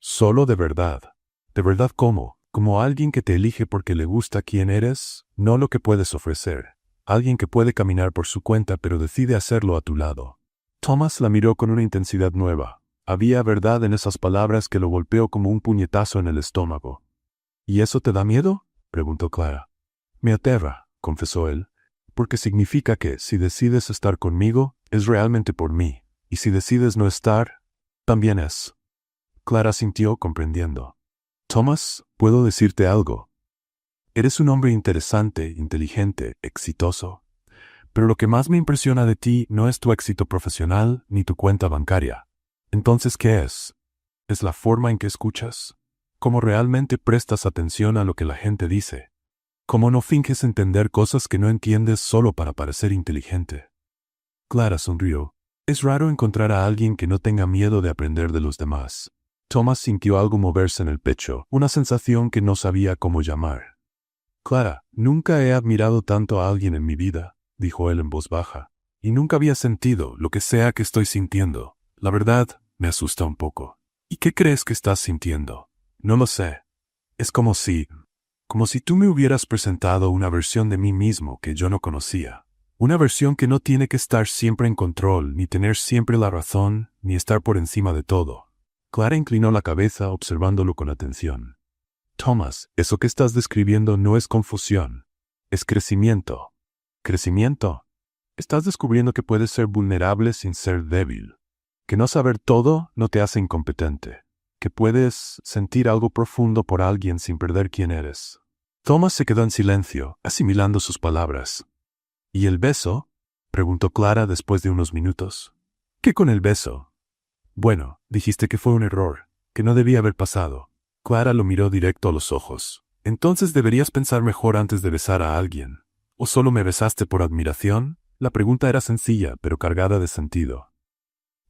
Solo de verdad. ¿De verdad cómo? Como alguien que te elige porque le gusta quién eres, no lo que puedes ofrecer. Alguien que puede caminar por su cuenta pero decide hacerlo a tu lado. Thomas la miró con una intensidad nueva. Había verdad en esas palabras que lo golpeó como un puñetazo en el estómago. ¿Y eso te da miedo?, preguntó Clara. Me aterra, confesó él, porque significa que, si decides estar conmigo, es realmente por mí, y si decides no estar, también es. Clara sintió comprendiendo. Thomas, ¿puedo decirte algo? Eres un hombre interesante, inteligente, exitoso. Pero lo que más me impresiona de ti no es tu éxito profesional ni tu cuenta bancaria. Entonces, ¿qué es? ¿Es la forma en que escuchas? ¿Cómo realmente prestas atención a lo que la gente dice? ¿Cómo no finges entender cosas que no entiendes solo para parecer inteligente? Clara sonrió. Es raro encontrar a alguien que no tenga miedo de aprender de los demás. Thomas sintió algo moverse en el pecho, una sensación que no sabía cómo llamar. Clara, nunca he admirado tanto a alguien en mi vida, dijo él en voz baja, y nunca había sentido lo que sea que estoy sintiendo. La verdad, me asusta un poco. ¿Y qué crees que estás sintiendo? No lo sé. Es como si tú me hubieras presentado una versión de mí mismo que yo no conocía. Una versión que no tiene que estar siempre en control, ni tener siempre la razón, ni estar por encima de todo. Clara inclinó la cabeza observándolo con atención. Thomas, eso que estás describiendo no es confusión. Es crecimiento. ¿Crecimiento? Estás descubriendo que puedes ser vulnerable sin ser débil. Que no saber todo no te hace incompetente. Que puedes sentir algo profundo por alguien sin perder quién eres. Thomas se quedó en silencio, asimilando sus palabras. ¿Y el beso?, preguntó Clara después de unos minutos. ¿Qué con el beso? Bueno, dijiste que fue un error, que no debía haber pasado. Clara lo miró directo a los ojos. Entonces deberías pensar mejor antes de besar a alguien. ¿O solo me besaste por admiración? La pregunta era sencilla, pero cargada de sentido.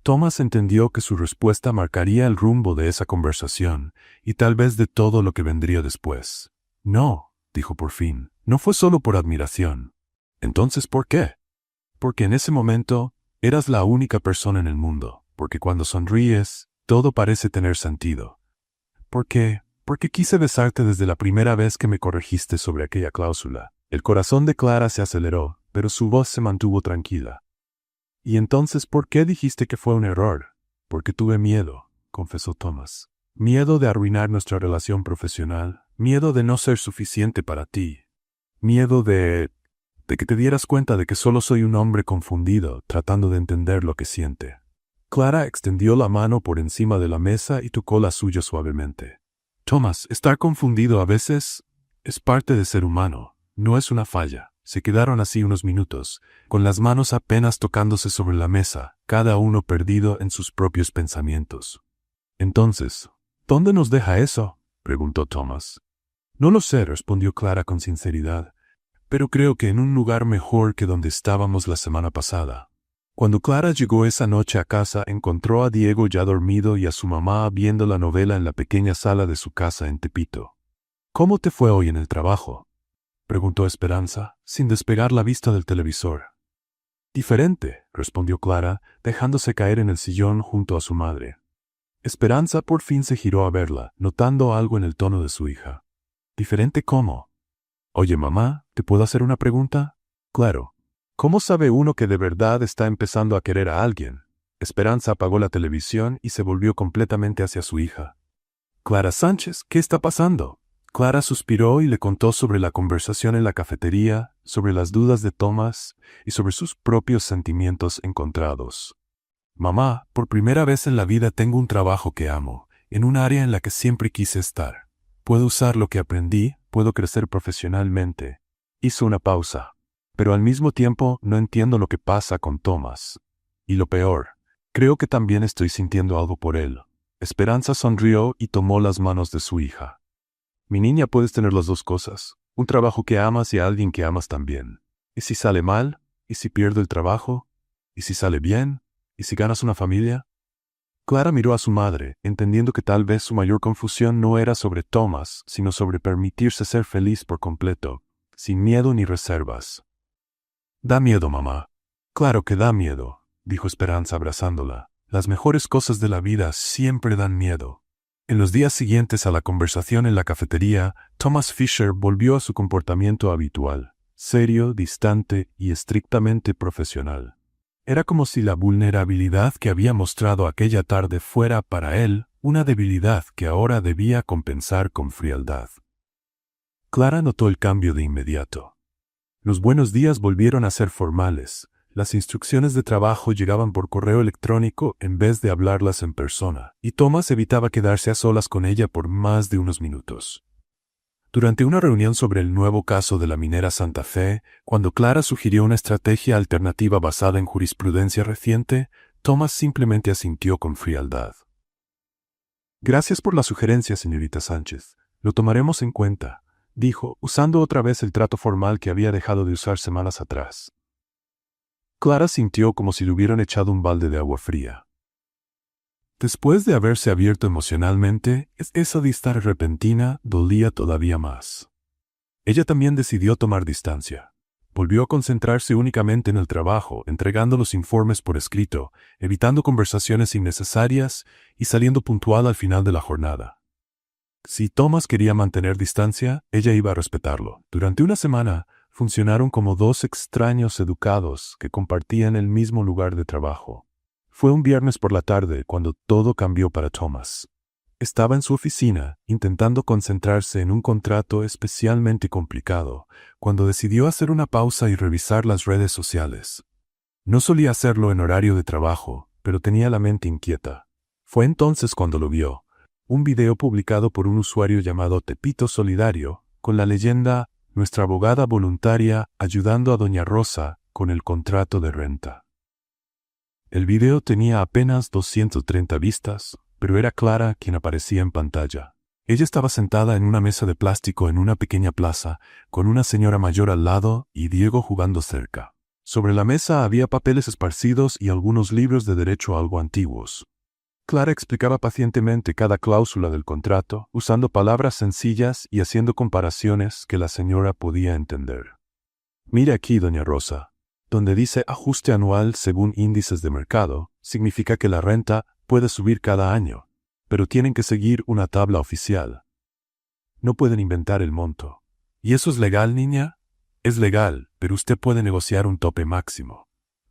Thomas entendió que su respuesta marcaría el rumbo de esa conversación, y tal vez de todo lo que vendría después. No, dijo por fin, no fue solo por admiración. Entonces, ¿por qué? Porque en ese momento eras la única persona en el mundo, porque cuando sonríes, todo parece tener sentido. Porque quise besarte desde la primera vez que me corregiste sobre aquella cláusula. El corazón de Clara se aceleró, pero su voz se mantuvo tranquila. ¿Y entonces por qué dijiste que fue un error? Porque tuve miedo, confesó Thomas. Miedo de arruinar nuestra relación profesional, miedo de no ser suficiente para ti, miedo de que te dieras cuenta de que solo soy un hombre confundido, tratando de entender lo que siente. Clara extendió la mano por encima de la mesa y tocó la suya suavemente. Thomas, estar confundido a veces es parte de ser humano, no es una falla. Se quedaron así unos minutos, con las manos apenas tocándose sobre la mesa, cada uno perdido en sus propios pensamientos. Entonces, ¿dónde nos deja eso?, preguntó Thomas. No lo sé, respondió Clara con sinceridad, pero creo que en un lugar mejor que donde estábamos la semana pasada. Cuando Clara llegó esa noche a casa, encontró a Diego ya dormido y a su mamá viendo la novela en la pequeña sala de su casa en Tepito. ¿Cómo te fue hoy en el trabajo?, preguntó Esperanza, sin despegar la vista del televisor. Diferente, respondió Clara, dejándose caer en el sillón junto a su madre. Esperanza por fin se giró a verla, notando algo en el tono de su hija. ¿Diferente cómo? Oye, mamá, ¿te puedo hacer una pregunta? Claro. ¿Cómo sabe uno que de verdad está empezando a querer a alguien? Esperanza apagó la televisión y se volvió completamente hacia su hija. Clara Sánchez, ¿qué está pasando? Clara suspiró y le contó sobre la conversación en la cafetería, sobre las dudas de Thomas y sobre sus propios sentimientos encontrados. Mamá, por primera vez en la vida tengo un trabajo que amo, en un área en la que siempre quise estar. Puedo usar lo que aprendí, puedo crecer profesionalmente. Hizo una pausa. Pero al mismo tiempo no entiendo lo que pasa con Thomas. Y lo peor, creo que también estoy sintiendo algo por él. Esperanza sonrió y tomó las manos de su hija. Mi niña, puedes tener las dos cosas, un trabajo que amas y a alguien que amas también. ¿Y si sale mal? ¿Y si pierdo el trabajo? ¿Y si sale bien? ¿Y si ganas una familia? Clara miró a su madre, entendiendo que tal vez su mayor confusión no era sobre Thomas, sino sobre permitirse ser feliz por completo, sin miedo ni reservas. Da miedo, mamá. Claro que da miedo, dijo Esperanza abrazándola. Las mejores cosas de la vida siempre dan miedo. En los días siguientes a la conversación en la cafetería, Thomas Fisher volvió a su comportamiento habitual, serio, distante y estrictamente profesional. Era como si la vulnerabilidad que había mostrado aquella tarde fuera para él una debilidad que ahora debía compensar con frialdad. Clara notó el cambio de inmediato. Los buenos días volvieron a ser formales. Las instrucciones de trabajo llegaban por correo electrónico en vez de hablarlas en persona, y Thomas evitaba quedarse a solas con ella por más de unos minutos. Durante una reunión sobre el nuevo caso de la minera Santa Fe, cuando Clara sugirió una estrategia alternativa basada en jurisprudencia reciente, Thomas simplemente asintió con frialdad. «Gracias por la sugerencia, señorita Sánchez. Lo tomaremos en cuenta», dijo, usando otra vez el trato formal que había dejado de usar semanas atrás. Clara sintió como si le hubieran echado un balde de agua fría. Después de haberse abierto emocionalmente, esa distancia repentina dolía todavía más. Ella también decidió tomar distancia. Volvió a concentrarse únicamente en el trabajo, entregando los informes por escrito, evitando conversaciones innecesarias y saliendo puntual al final de la jornada. Si Thomas quería mantener distancia, ella iba a respetarlo. Durante una semana, funcionaron como dos extraños educados que compartían el mismo lugar de trabajo. Fue un viernes por la tarde cuando todo cambió para Thomas. Estaba en su oficina, intentando concentrarse en un contrato especialmente complicado, cuando decidió hacer una pausa y revisar las redes sociales. No solía hacerlo en horario de trabajo, pero tenía la mente inquieta. Fue entonces cuando lo vio. Un video publicado por un usuario llamado Tepito Solidario, con la leyenda «Nuestra abogada voluntaria ayudando a Doña Rosa con el contrato de renta». El video tenía apenas 230 vistas, pero era Clara quien aparecía en pantalla. Ella estaba sentada en una mesa de plástico en una pequeña plaza, con una señora mayor al lado y Diego jugando cerca. Sobre la mesa había papeles esparcidos y algunos libros de derecho algo antiguos. Clara explicaba pacientemente cada cláusula del contrato, usando palabras sencillas y haciendo comparaciones que la señora podía entender. «Mire aquí, doña Rosa. Donde dice ajuste anual según índices de mercado, significa que la renta puede subir cada año, pero tienen que seguir una tabla oficial. No pueden inventar el monto. ¿Y eso es legal, niña? Es legal, pero usted puede negociar un tope máximo.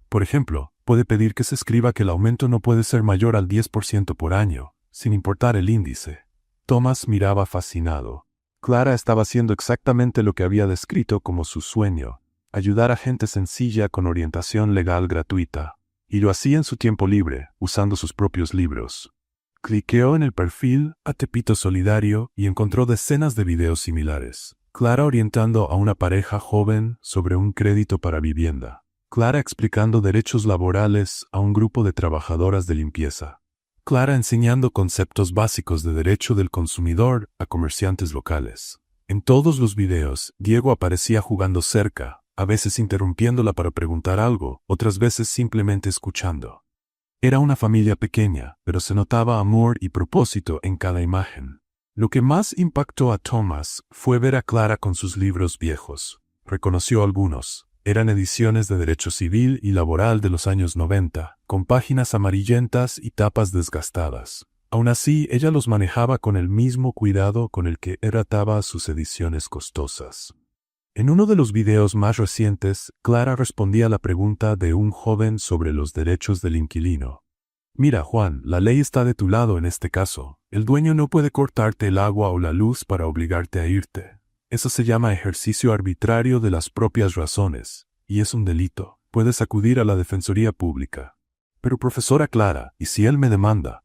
Por ejemplo, puede pedir que se escriba que el aumento no puede ser mayor al 10% por año, sin importar el índice». Thomas miraba fascinado. Clara estaba haciendo exactamente lo que había descrito como su sueño: ayudar a gente sencilla con orientación legal gratuita. Y lo hacía en su tiempo libre, usando sus propios libros. Cliqueó en el perfil a Tepito Solidario y encontró decenas de videos similares. Clara orientando a una pareja joven sobre un crédito para vivienda. Clara explicando derechos laborales a un grupo de trabajadoras de limpieza. Clara enseñando conceptos básicos de derecho del consumidor a comerciantes locales. En todos los videos, Diego aparecía jugando cerca, a veces interrumpiéndola para preguntar algo, otras veces simplemente escuchando. Era una familia pequeña, pero se notaba amor y propósito en cada imagen. Lo que más impactó a Thomas fue ver a Clara con sus libros viejos. Reconoció algunos. Eran ediciones de derecho civil y laboral de los años 90, con páginas amarillentas y tapas desgastadas. Aún así, ella los manejaba con el mismo cuidado con el que trataba sus ediciones costosas. En uno de los videos más recientes, Clara respondía a la pregunta de un joven sobre los derechos del inquilino. «Mira, Juan, la ley está de tu lado en este caso. El dueño no puede cortarte el agua o la luz para obligarte a irte. Eso se llama ejercicio arbitrario de las propias razones, y es un delito. Puedes acudir a la Defensoría Pública». «Pero profesora Clara, ¿y si él me demanda?»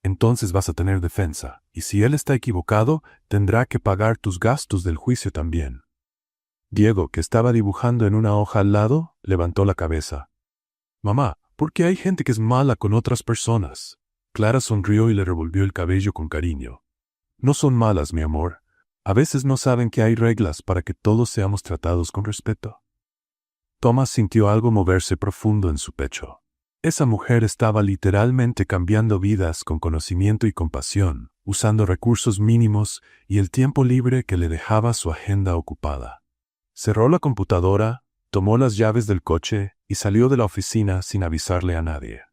«Entonces vas a tener defensa, y si él está equivocado, tendrá que pagar tus gastos del juicio también». Diego, que estaba dibujando en una hoja al lado, levantó la cabeza. «Mamá, ¿por qué hay gente que es mala con otras personas?» Clara sonrió y le revolvió el cabello con cariño. «No son malas, mi amor. A veces no saben que hay reglas para que todos seamos tratados con respeto». Thomas sintió algo moverse profundo en su pecho. Esa mujer estaba literalmente cambiando vidas con conocimiento y compasión, usando recursos mínimos y el tiempo libre que le dejaba su agenda ocupada. Cerró la computadora, tomó las llaves del coche y salió de la oficina sin avisarle a nadie.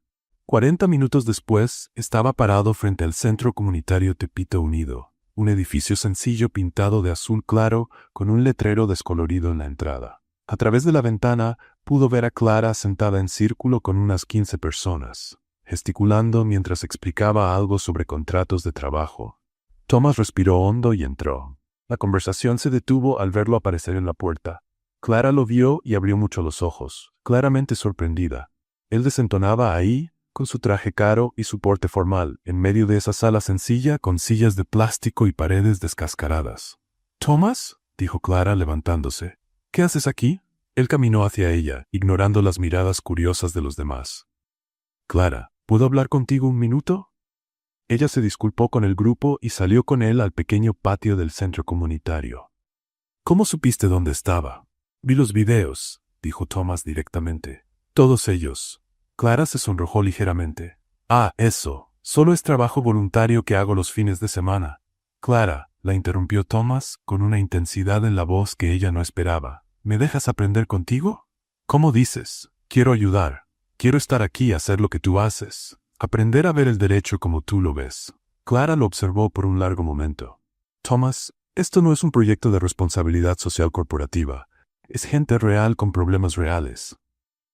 40 minutos después, estaba parado frente al Centro Comunitario Tepito Unido, un edificio sencillo pintado de azul claro con un letrero descolorido en la entrada. A través de la ventana pudo ver a Clara sentada en círculo con unas 15 personas, gesticulando mientras explicaba algo sobre contratos de trabajo. Thomas respiró hondo y entró. La conversación se detuvo al verlo aparecer en la puerta. Clara lo vio y abrió mucho los ojos, claramente sorprendida. Él desentonaba ahí, con su traje caro y su porte formal, en medio de esa sala sencilla con sillas de plástico y paredes descascaradas. «¿Thomas?», dijo Clara levantándose. «¿Qué haces aquí?». Él caminó hacia ella, ignorando las miradas curiosas de los demás. «Clara, ¿puedo hablar contigo un minuto?». Ella se disculpó con el grupo y salió con él al pequeño patio del centro comunitario. «¿Cómo supiste dónde estaba?». «Vi los videos», dijo Thomas directamente. «Todos ellos». Clara se sonrojó ligeramente. «Ah, eso. Solo es trabajo voluntario que hago los fines de semana». «Clara», la interrumpió Thomas con una intensidad en la voz que ella no esperaba. «¿Me dejas aprender contigo?». «¿Cómo dices? Quiero ayudar. Quiero estar aquí y hacer lo que tú haces. Aprender a ver el derecho como tú lo ves». Clara lo observó por un largo momento. «Thomas, esto no es un proyecto de responsabilidad social corporativa. Es gente real con problemas reales».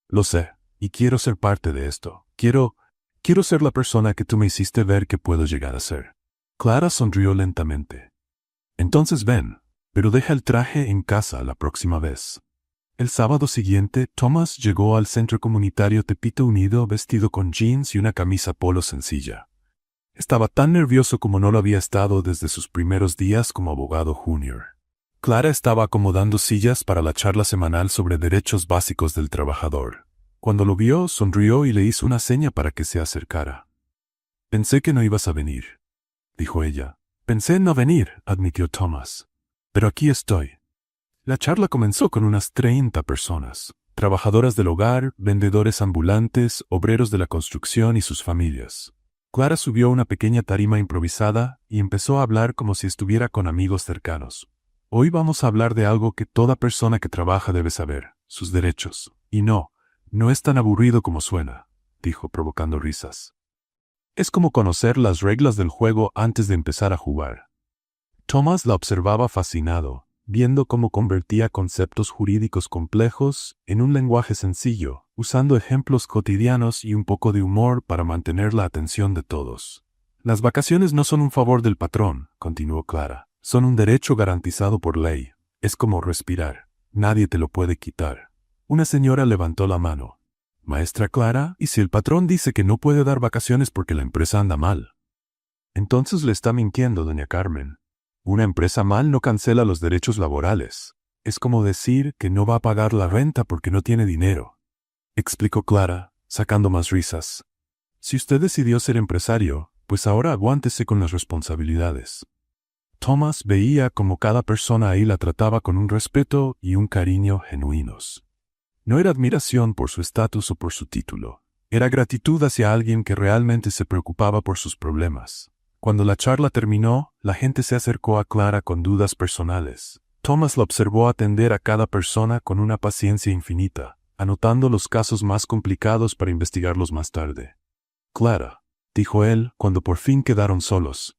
«Lo sé. Y quiero ser parte de esto. Quiero ser la persona que tú me hiciste ver que puedo llegar a ser». Clara sonrió lentamente. «Entonces ven, pero deja el traje en casa la próxima vez». El sábado siguiente, Thomas llegó al centro comunitario Tepito Unido vestido con jeans y una camisa polo sencilla. Estaba tan nervioso como no lo había estado desde sus primeros días como abogado junior. Clara estaba acomodando sillas para la charla semanal sobre derechos básicos del trabajador. Cuando lo vio, sonrió y le hizo una seña para que se acercara. «Pensé que no ibas a venir», dijo ella. «Pensé en no venir», admitió Thomas. «Pero aquí estoy». La charla comenzó con unas 30 personas, trabajadoras del hogar, vendedores ambulantes, obreros de la construcción y sus familias. Clara subió a una pequeña tarima improvisada y empezó a hablar como si estuviera con amigos cercanos. «Hoy vamos a hablar de algo que toda persona que trabaja debe saber, sus derechos. Y no es tan aburrido como suena», dijo provocando risas. «Es como conocer las reglas del juego antes de empezar a jugar». Thomas la observaba fascinado, viendo cómo convertía conceptos jurídicos complejos en un lenguaje sencillo, usando ejemplos cotidianos y un poco de humor para mantener la atención de todos. «Las vacaciones no son un favor del patrón», continuó Clara. «Son un derecho garantizado por ley. Es como respirar. Nadie te lo puede quitar». Una señora levantó la mano. «Maestra Clara, ¿y si el patrón dice que no puede dar vacaciones porque la empresa anda mal?». «Entonces le está mintiendo, doña Carmen. Una empresa mal no cancela los derechos laborales. Es como decir que no va a pagar la renta porque no tiene dinero», explicó Clara, sacando más risas. «Si usted decidió ser empresario, pues ahora aguántese con las responsabilidades». Thomas veía como cada persona ahí la trataba con un respeto y un cariño genuinos. No era admiración por su estatus o por su título. Era gratitud hacia alguien que realmente se preocupaba por sus problemas. Cuando la charla terminó, la gente se acercó a Clara con dudas personales. Thomas la observó atender a cada persona con una paciencia infinita, anotando los casos más complicados para investigarlos más tarde. «Clara», dijo él cuando por fin quedaron solos,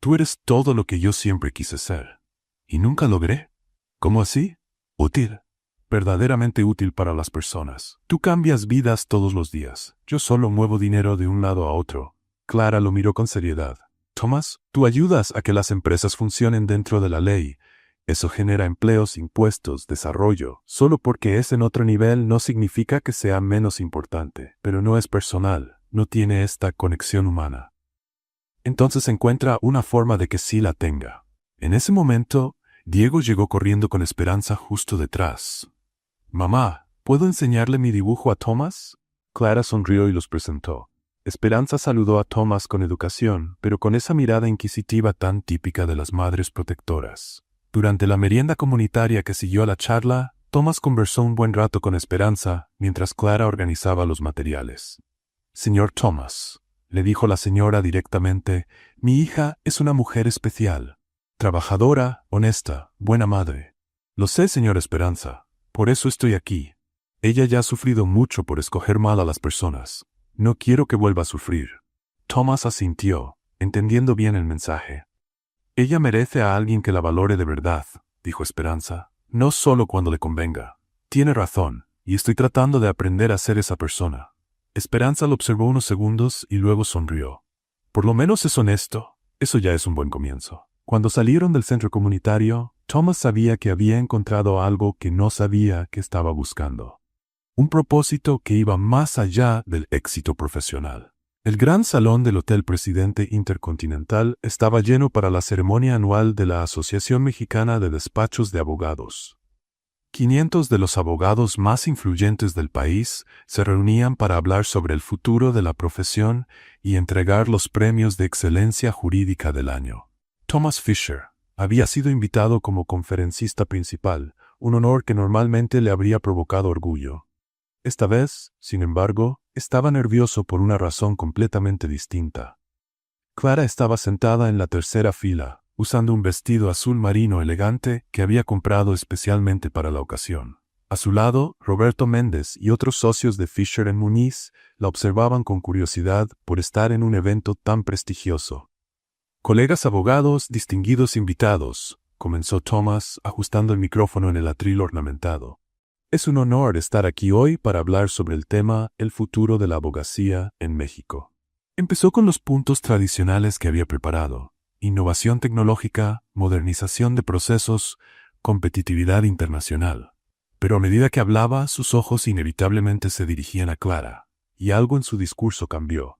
«tú eres todo lo que yo siempre quise ser. ¿Y nunca logré? ¿Cómo así? Útil. Verdaderamente útil para las personas. Tú cambias vidas todos los días. Yo solo muevo dinero de un lado a otro». Clara lo miró con seriedad. «Thomas, tú ayudas a que las empresas funcionen dentro de la ley. Eso genera empleos, impuestos, desarrollo. Solo porque es en otro nivel no significa que sea menos importante. Pero no es personal. No tiene esta conexión humana. Entonces encuentra una forma de que sí la tenga». En ese momento, Diego llegó corriendo con Esperanza justo detrás. «Mamá, ¿puedo enseñarle mi dibujo a Thomas?». Clara sonrió y los presentó. Esperanza saludó a Thomas con educación, pero con esa mirada inquisitiva tan típica de las madres protectoras. Durante la merienda comunitaria que siguió a la charla, Thomas conversó un buen rato con Esperanza, mientras Clara organizaba los materiales. «Señor Thomas», le dijo la señora directamente, «mi hija es una mujer especial. Trabajadora, honesta, buena madre». «Lo sé, señor Esperanza. Por eso estoy aquí. Ella ya ha sufrido mucho por escoger mal a las personas. No quiero que vuelva a sufrir. Thomas asintió, entendiendo bien el mensaje. Ella merece a alguien que la valore de verdad, dijo Esperanza, no solo cuando le convenga. Tiene razón, y estoy tratando de aprender a ser esa persona. Esperanza lo observó unos segundos y luego sonrió. Por lo menos es honesto. Eso ya es un buen comienzo. Cuando salieron del centro comunitario, Thomas sabía que había encontrado algo que no sabía que estaba buscando. Un propósito que iba más allá del éxito profesional. El gran salón del Hotel Presidente Intercontinental estaba lleno para la ceremonia anual de la Asociación Mexicana de Despachos de Abogados. 500 de los abogados más influyentes del país se reunían para hablar sobre el futuro de la profesión y entregar los premios de excelencia jurídica del año. Thomas Fisher había sido invitado como conferencista principal, un honor que normalmente le habría provocado orgullo. Esta vez, sin embargo, estaba nervioso por una razón completamente distinta. Clara estaba sentada en la tercera fila, usando un vestido azul marino elegante que había comprado especialmente para la ocasión. A su lado, Roberto Méndez y otros socios de Fisher & Muniz la observaban con curiosidad por estar en un evento tan prestigioso. «Colegas abogados, distinguidos invitados», comenzó Thomas, ajustando el micrófono en el atril ornamentado. «Es un honor estar aquí hoy para hablar sobre el tema «El futuro de la abogacía en México». Empezó con los puntos tradicionales que había preparado: innovación tecnológica, modernización de procesos, competitividad internacional. Pero a medida que hablaba, sus ojos inevitablemente se dirigían a Clara, y algo en su discurso cambió.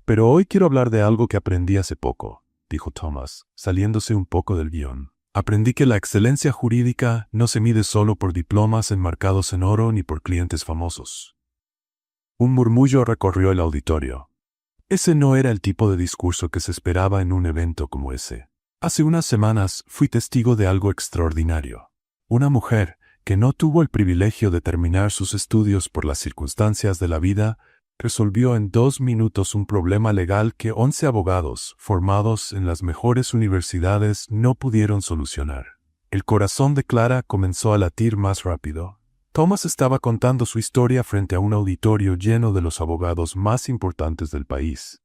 «Pero hoy quiero hablar de algo que aprendí hace poco», dijo Thomas, saliéndose un poco del guión. «Aprendí que la excelencia jurídica no se mide solo por diplomas enmarcados en oro ni por clientes famosos». Un murmullo recorrió el auditorio. Ese no era el tipo de discurso que se esperaba en un evento como ese. Hace unas semanas fui testigo de algo extraordinario. Una mujer, que no tuvo el privilegio de terminar sus estudios por las circunstancias de la vida, resolvió en 2 minutos un problema legal que 11 abogados, formados en las mejores universidades, no pudieron solucionar. El corazón de Clara comenzó a latir más rápido. Thomas estaba contando su historia frente a un auditorio lleno de los abogados más importantes del país.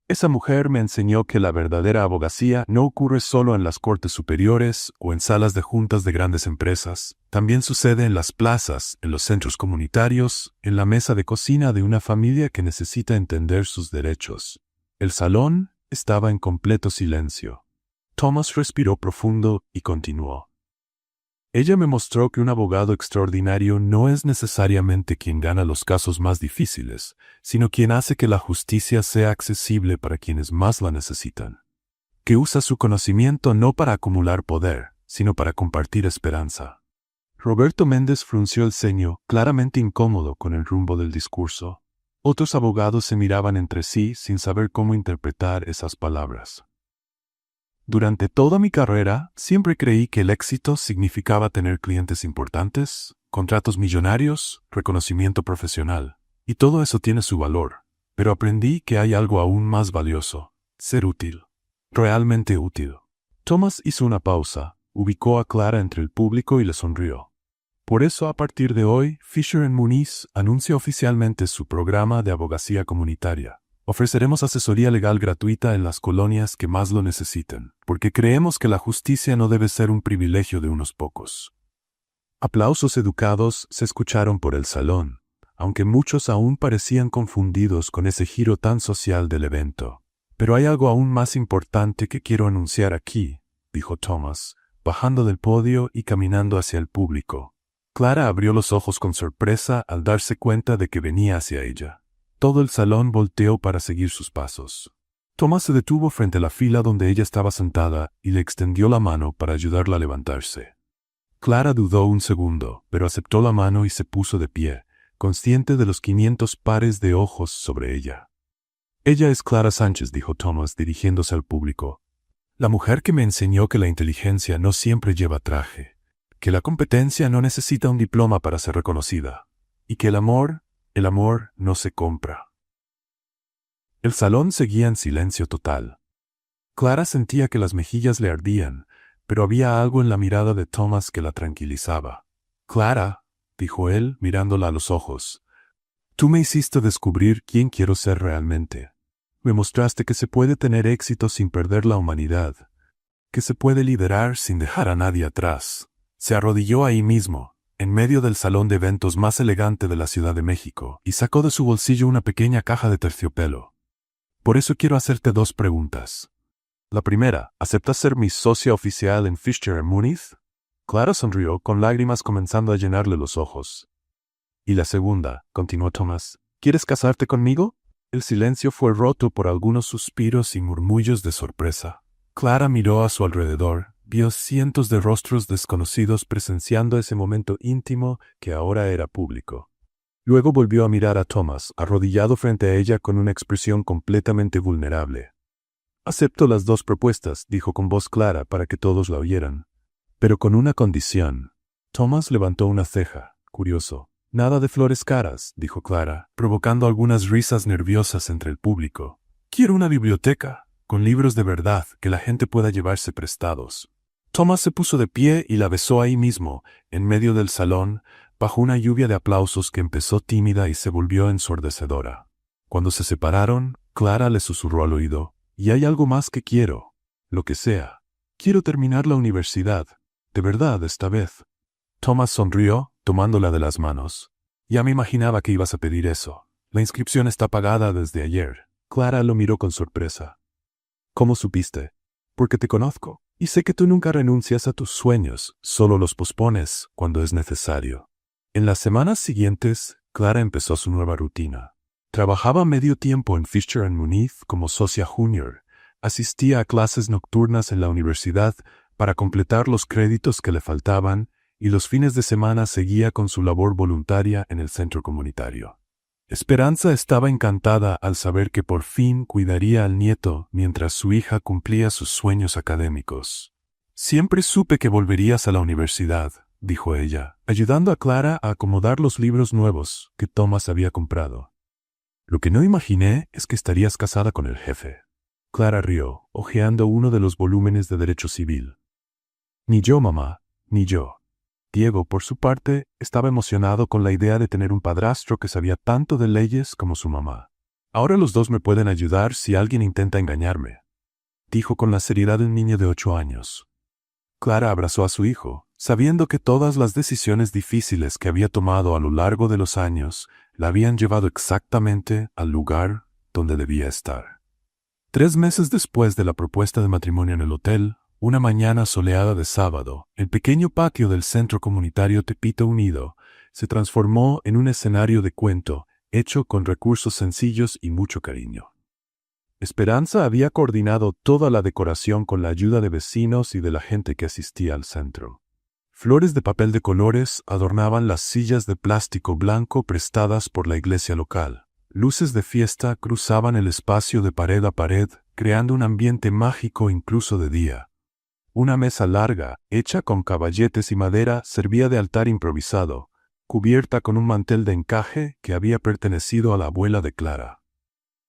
«Esa mujer me enseñó que la verdadera abogacía no ocurre solo en las cortes superiores o en salas de juntas de grandes empresas. También sucede en las plazas, en los centros comunitarios, en la mesa de cocina de una familia que necesita entender sus derechos». El salón estaba en completo silencio. Thomas respiró profundo y continuó. «Ella me mostró que un abogado extraordinario no es necesariamente quien gana los casos más difíciles, sino quien hace que la justicia sea accesible para quienes más la necesitan. Que usa su conocimiento no para acumular poder, sino para compartir esperanza». Roberto Méndez frunció el ceño, claramente incómodo con el rumbo del discurso. Otros abogados se miraban entre sí sin saber cómo interpretar esas palabras. «Durante toda mi carrera, siempre creí que el éxito significaba tener clientes importantes, contratos millonarios, reconocimiento profesional. Y todo eso tiene su valor. Pero aprendí que hay algo aún más valioso: ser útil. Realmente útil». Thomas hizo una pausa, ubicó a Clara entre el público y le sonrió. «Por eso, a partir de hoy, Fisher & Muniz anuncia oficialmente su programa de abogacía comunitaria. Ofreceremos asesoría legal gratuita en las colonias que más lo necesiten, porque creemos que la justicia no debe ser un privilegio de unos pocos». Aplausos educados se escucharon por el salón, aunque muchos aún parecían confundidos con ese giro tan social del evento. «Pero hay algo aún más importante que quiero anunciar aquí», dijo Thomas, bajando del podio y caminando hacia el público. Clara abrió los ojos con sorpresa al darse cuenta de que venía hacia ella. Todo el salón volteó para seguir sus pasos. Thomas se detuvo frente a la fila donde ella estaba sentada y le extendió la mano para ayudarla a levantarse. Clara dudó un segundo, pero aceptó la mano y se puso de pie, consciente de los 500 pares de ojos sobre ella. «Ella es Clara Sánchez», dijo Thomas dirigiéndose al público. «La mujer que me enseñó que la inteligencia no siempre lleva traje, que la competencia no necesita un diploma para ser reconocida, y que el amor no se compra». El salón seguía en silencio total. Clara sentía que las mejillas le ardían, pero había algo en la mirada de Thomas que la tranquilizaba. «Clara», dijo él, mirándola a los ojos, Tú me hiciste descubrir quién quiero ser realmente. Me mostraste que se puede tener éxito sin perder la humanidad, que se puede liderar sin dejar a nadie atrás. Se arrodilló ahí mismo, en medio del salón de eventos más elegante de la Ciudad de México, y sacó de su bolsillo una pequeña caja de terciopelo. Por eso quiero hacerte 2 preguntas. La primera, ¿aceptas ser mi socia oficial en Fisher & Muniz? Clara sonrió, con lágrimas comenzando a llenarle los ojos. Y la segunda, continuó Thomas, ¿quieres casarte conmigo? El silencio fue roto por algunos suspiros y murmullos de sorpresa. Clara miró a su alrededor, vio cientos de rostros desconocidos presenciando ese momento íntimo que ahora era público. Luego volvió a mirar a Thomas, arrodillado frente a ella con una expresión completamente vulnerable. «Acepto las 2 propuestas», dijo con voz clara para que todos la oyeran. «Pero con una condición». Thomas levantó una ceja, curioso. «Nada de flores caras», dijo Clara, provocando algunas risas nerviosas entre el público. «Quiero una biblioteca, con libros de verdad que la gente pueda llevarse prestados». Thomas se puso de pie y la besó ahí mismo, en medio del salón, bajo una lluvia de aplausos que empezó tímida y se volvió ensordecedora. Cuando se separaron, Clara le susurró al oído, «Y hay algo más que quiero, lo que sea. Quiero terminar la universidad, de verdad esta vez». Thomas sonrió, tomándola de las manos. «Ya me imaginaba que ibas a pedir eso. La inscripción está pagada desde ayer». Clara lo miró con sorpresa. «¿Cómo supiste?» «Porque te conozco, y sé que tú nunca renuncias a tus sueños, solo los pospones cuando es necesario». En las semanas siguientes, Clara empezó su nueva rutina. Trabajaba medio tiempo en Fisher & Muniz como socia junior. Asistía a clases nocturnas en la universidad para completar los créditos que le faltaban y los fines de semana seguía con su labor voluntaria en el centro comunitario. Esperanza estaba encantada al saber que por fin cuidaría al nieto mientras su hija cumplía sus sueños académicos. «Siempre supe que volverías a la universidad», dijo ella, ayudando a Clara a acomodar los libros nuevos que Thomas había comprado. «Lo que no imaginé es que estarías casada con el jefe». Clara rió, hojeando uno de los volúmenes de Derecho Civil. «Ni yo, mamá, ni yo». Diego, por su parte, estaba emocionado con la idea de tener un padrastro que sabía tanto de leyes como su mamá. «Ahora los 2 me pueden ayudar si alguien intenta engañarme», dijo con la seriedad de un niño de 8 años. Clara abrazó a su hijo, sabiendo que todas las decisiones difíciles que había tomado a lo largo de los años la habían llevado exactamente al lugar donde debía estar. 3 meses después de la propuesta de matrimonio en el hotel, una mañana soleada de sábado, el pequeño patio del centro comunitario Tepito Unido se transformó en un escenario de cuento hecho con recursos sencillos y mucho cariño. Esperanza había coordinado toda la decoración con la ayuda de vecinos y de la gente que asistía al centro. Flores de papel de colores adornaban las sillas de plástico blanco prestadas por la iglesia local. Luces de fiesta cruzaban el espacio de pared a pared, creando un ambiente mágico incluso de día. Una mesa larga, hecha con caballetes y madera, servía de altar improvisado, cubierta con un mantel de encaje que había pertenecido a la abuela de Clara.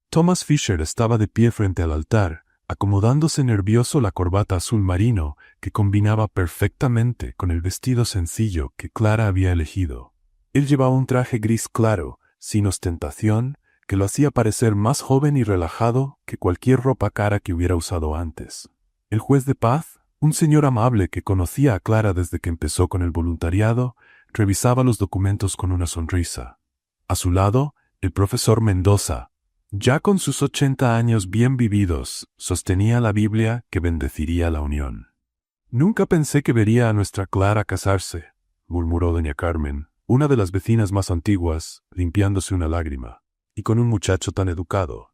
Thomas Fisher estaba de pie frente al altar, acomodándose nervioso la corbata azul marino que combinaba perfectamente con el vestido sencillo que Clara había elegido. Él llevaba un traje gris claro, sin ostentación, que lo hacía parecer más joven y relajado que cualquier ropa cara que hubiera usado antes. El juez de paz, un señor amable que conocía a Clara desde que empezó con el voluntariado, revisaba los documentos con una sonrisa. A su lado, el profesor Mendoza, ya con sus 80 años bien vividos, sostenía la Biblia que bendeciría la unión. «Nunca pensé que vería a nuestra Clara casarse», murmuró doña Carmen, una de las vecinas más antiguas, limpiándose una lágrima. «Y con un muchacho tan educado».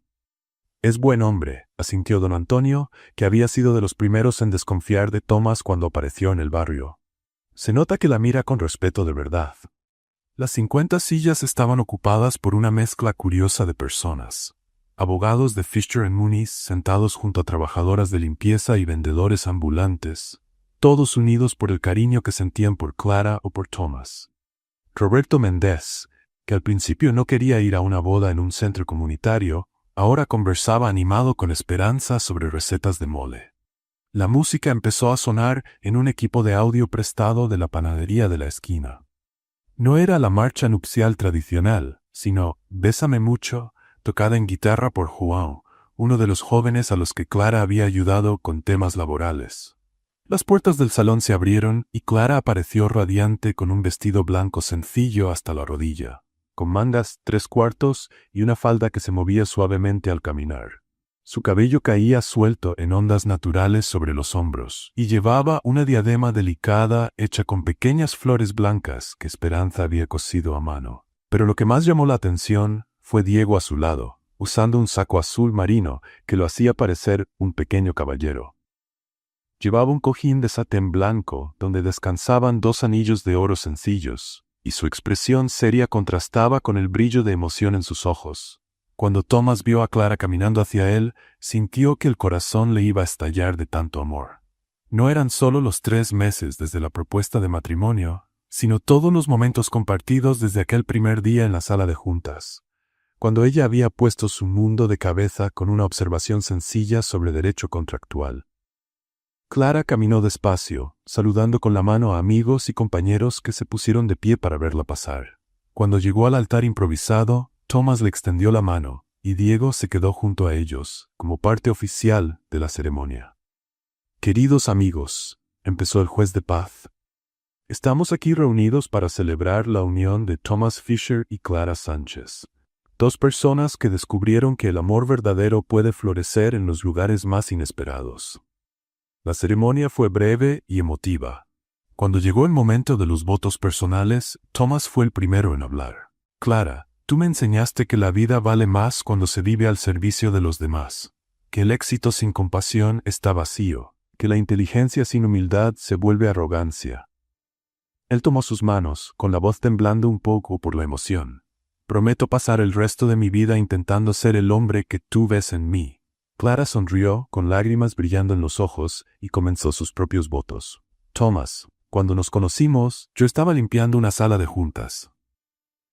«Es buen hombre», asintió don Antonio, que había sido de los primeros en desconfiar de Thomas cuando apareció en el barrio. «Se nota que la mira con respeto de verdad». Las 50 sillas estaban ocupadas por una mezcla curiosa de personas. Abogados de Fisher & Muniz sentados junto a trabajadoras de limpieza y vendedores ambulantes, todos unidos por el cariño que sentían por Clara o por Thomas. Roberto Méndez, que al principio no quería ir a una boda en un centro comunitario, ahora conversaba animado con Esperanza sobre recetas de mole. La música empezó a sonar en un equipo de audio prestado de la panadería de la esquina. No era la marcha nupcial tradicional, sino Bésame mucho, tocada en guitarra por Juan, uno de los jóvenes a los que Clara había ayudado con temas laborales. Las puertas del salón se abrieron y Clara apareció radiante con un vestido blanco sencillo hasta la rodilla, con mangas 3/4 y una falda que se movía suavemente al caminar. Su cabello caía suelto en ondas naturales sobre los hombros y llevaba una diadema delicada hecha con pequeñas flores blancas que Esperanza había cosido a mano. Pero lo que más llamó la atención fue Diego a su lado, usando un saco azul marino que lo hacía parecer un pequeño caballero. Llevaba un cojín de satén blanco donde descansaban 2 anillos de oro sencillos, y su expresión seria contrastaba con el brillo de emoción en sus ojos. Cuando Thomas vio a Clara caminando hacia él, sintió que el corazón le iba a estallar de tanto amor. No eran solo los 3 meses desde la propuesta de matrimonio, sino todos los momentos compartidos desde aquel primer día en la sala de juntas, cuando ella había puesto su mundo de cabeza con una observación sencilla sobre derecho contractual. Clara caminó despacio, saludando con la mano a amigos y compañeros que se pusieron de pie para verla pasar. Cuando llegó al altar improvisado, Thomas le extendió la mano, y Diego se quedó junto a ellos, como parte oficial de la ceremonia. Queridos amigos, empezó el juez de paz, estamos aquí reunidos para celebrar la unión de Thomas Fisher y Clara Sánchez. 2 personas que descubrieron que el amor verdadero puede florecer en los lugares más inesperados. La ceremonia fue breve y emotiva. Cuando llegó el momento de los votos personales, Thomas fue el primero en hablar. Clara, tú me enseñaste que la vida vale más cuando se vive al servicio de los demás, que el éxito sin compasión está vacío, que la inteligencia sin humildad se vuelve arrogancia. Él tomó sus manos, con la voz temblando un poco por la emoción. Prometo pasar el resto de mi vida intentando ser el hombre que tú ves en mí. Clara sonrió, con lágrimas brillando en los ojos, y comenzó sus propios votos. Thomas, cuando nos conocimos, yo estaba limpiando una sala de juntas.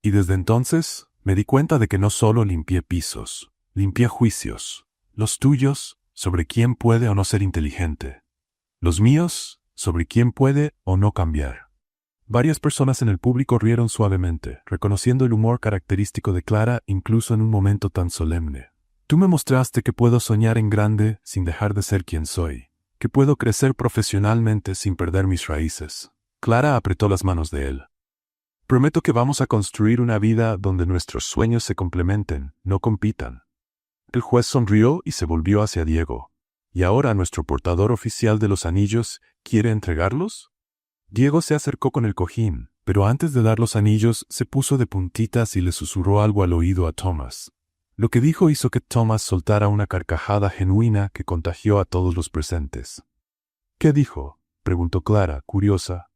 Y desde entonces, me di cuenta de que no solo limpié pisos, limpié juicios. Los tuyos, sobre quién puede o no ser inteligente. Los míos, sobre quién puede o no cambiar. Varias personas en el público rieron suavemente, reconociendo el humor característico de Clara incluso en un momento tan solemne. Tú me mostraste que puedo soñar en grande sin dejar de ser quien soy, que puedo crecer profesionalmente sin perder mis raíces. Clara apretó las manos de él. Prometo que vamos a construir una vida donde nuestros sueños se complementen, no compitan. El juez sonrió y se volvió hacia Diego. ¿Y ahora nuestro portador oficial de los anillos quiere entregarlos? Diego se acercó con el cojín, pero antes de dar los anillos se puso de puntitas y le susurró algo al oído a Thomas. Lo que dijo hizo que Thomas soltara una carcajada genuina que contagió a todos los presentes. ¿Qué dijo?, preguntó Clara, curiosa.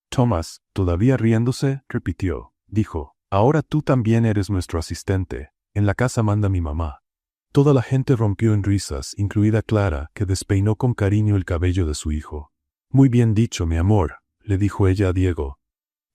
Thomas, todavía riéndose, repitió. Dijo, ahora tú también eres nuestro asistente. En la casa manda mi mamá. Toda la gente rompió en risas, incluida Clara, que despeinó con cariño el cabello de su hijo. Muy bien dicho, mi amor, le dijo ella a Diego.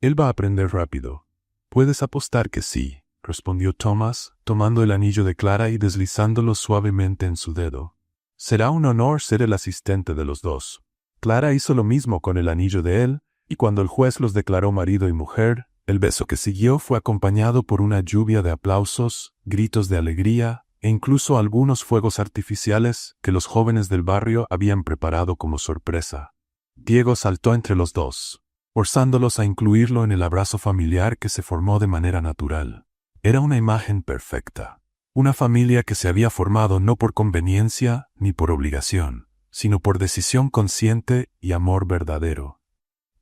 Él va a aprender rápido. Puedes apostar que sí, respondió Thomas, tomando el anillo de Clara y deslizándolo suavemente en su dedo. Será un honor ser el asistente de los dos. Clara hizo lo mismo con el anillo de él, y cuando el juez los declaró marido y mujer, el beso que siguió fue acompañado por una lluvia de aplausos, gritos de alegría, e incluso algunos fuegos artificiales que los jóvenes del barrio habían preparado como sorpresa. Diego saltó entre los dos, forzándolos a incluirlo en el abrazo familiar que se formó de manera natural. Era una imagen perfecta. Una familia que se había formado no por conveniencia ni por obligación, sino por decisión consciente y amor verdadero.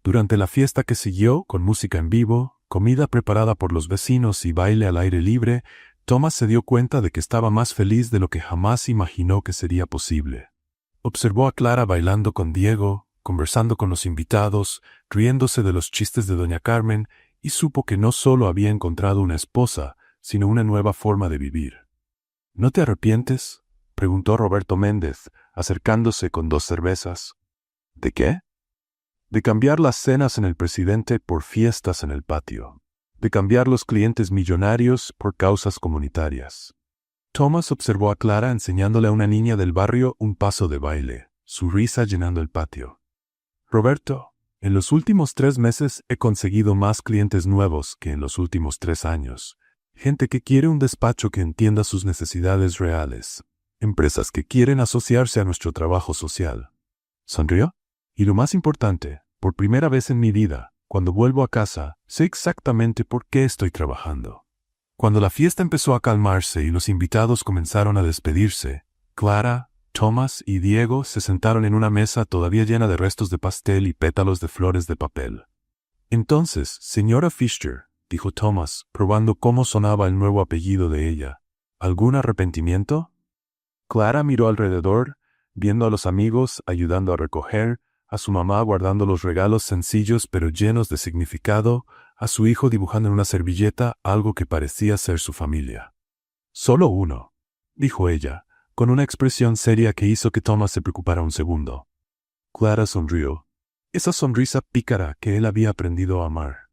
Durante la fiesta que siguió, con música en vivo, comida preparada por los vecinos y baile al aire libre, Thomas se dio cuenta de que estaba más feliz de lo que jamás imaginó que sería posible. Observó a Clara bailando con Diego, conversando con los invitados, riéndose de los chistes de doña Carmen, y supo que no solo había encontrado una esposa, sino una nueva forma de vivir. ¿No te arrepientes?, preguntó Roberto Méndez, acercándose con 2 cervezas. ¿De qué? De cambiar las cenas en el Presidente por fiestas en el patio. De cambiar los clientes millonarios por causas comunitarias. Thomas observó a Clara enseñándole a una niña del barrio un paso de baile, su risa llenando el patio. Roberto, en los últimos 3 meses he conseguido más clientes nuevos que en los últimos 3 años. Gente que quiere un despacho que entienda sus necesidades reales. Empresas que quieren asociarse a nuestro trabajo social. Sonrió. Y lo más importante, por primera vez en mi vida, cuando vuelvo a casa, sé exactamente por qué estoy trabajando. Cuando la fiesta empezó a calmarse y los invitados comenzaron a despedirse, Clara, Thomas y Diego se sentaron en una mesa todavía llena de restos de pastel y pétalos de flores de papel. Entonces, señora Fisher, dijo Thomas, probando cómo sonaba el nuevo apellido de ella, ¿algún arrepentimiento? Clara miró alrededor, viendo a los amigos ayudando a recoger, a su mamá guardando los regalos sencillos pero llenos de significado, a su hijo dibujando en una servilleta algo que parecía ser su familia. Solo uno, dijo ella, con una expresión seria que hizo que Thomas se preocupara un segundo. Clara sonrió. Esa sonrisa pícara que él había aprendido a amar.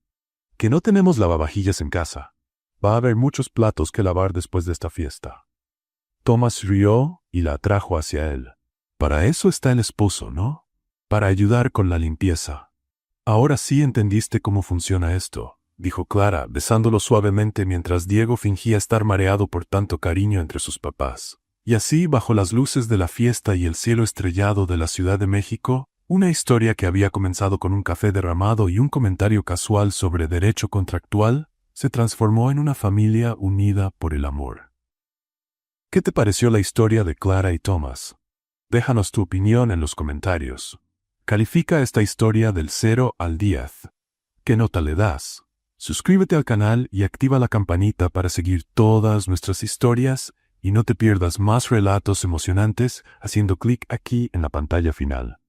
Que no tenemos lavavajillas en casa. Va a haber muchos platos que lavar después de esta fiesta. Thomas rió y la atrajo hacia él. Para eso está el esposo, ¿no? Para ayudar con la limpieza. Ahora sí entendiste cómo funciona esto, dijo Clara, besándolo suavemente mientras Diego fingía estar mareado por tanto cariño entre sus papás. Y así, bajo las luces de la fiesta y el cielo estrellado de la Ciudad de México, una historia que había comenzado con un café derramado y un comentario casual sobre derecho contractual, se transformó en una familia unida por el amor. ¿Qué te pareció la historia de Clara y Thomas? Déjanos tu opinión en los comentarios. Califica esta historia del 0 al 10. ¿Qué nota le das? Suscríbete al canal y activa la campanita para seguir todas nuestras historias y no te pierdas más relatos emocionantes haciendo clic aquí en la pantalla final.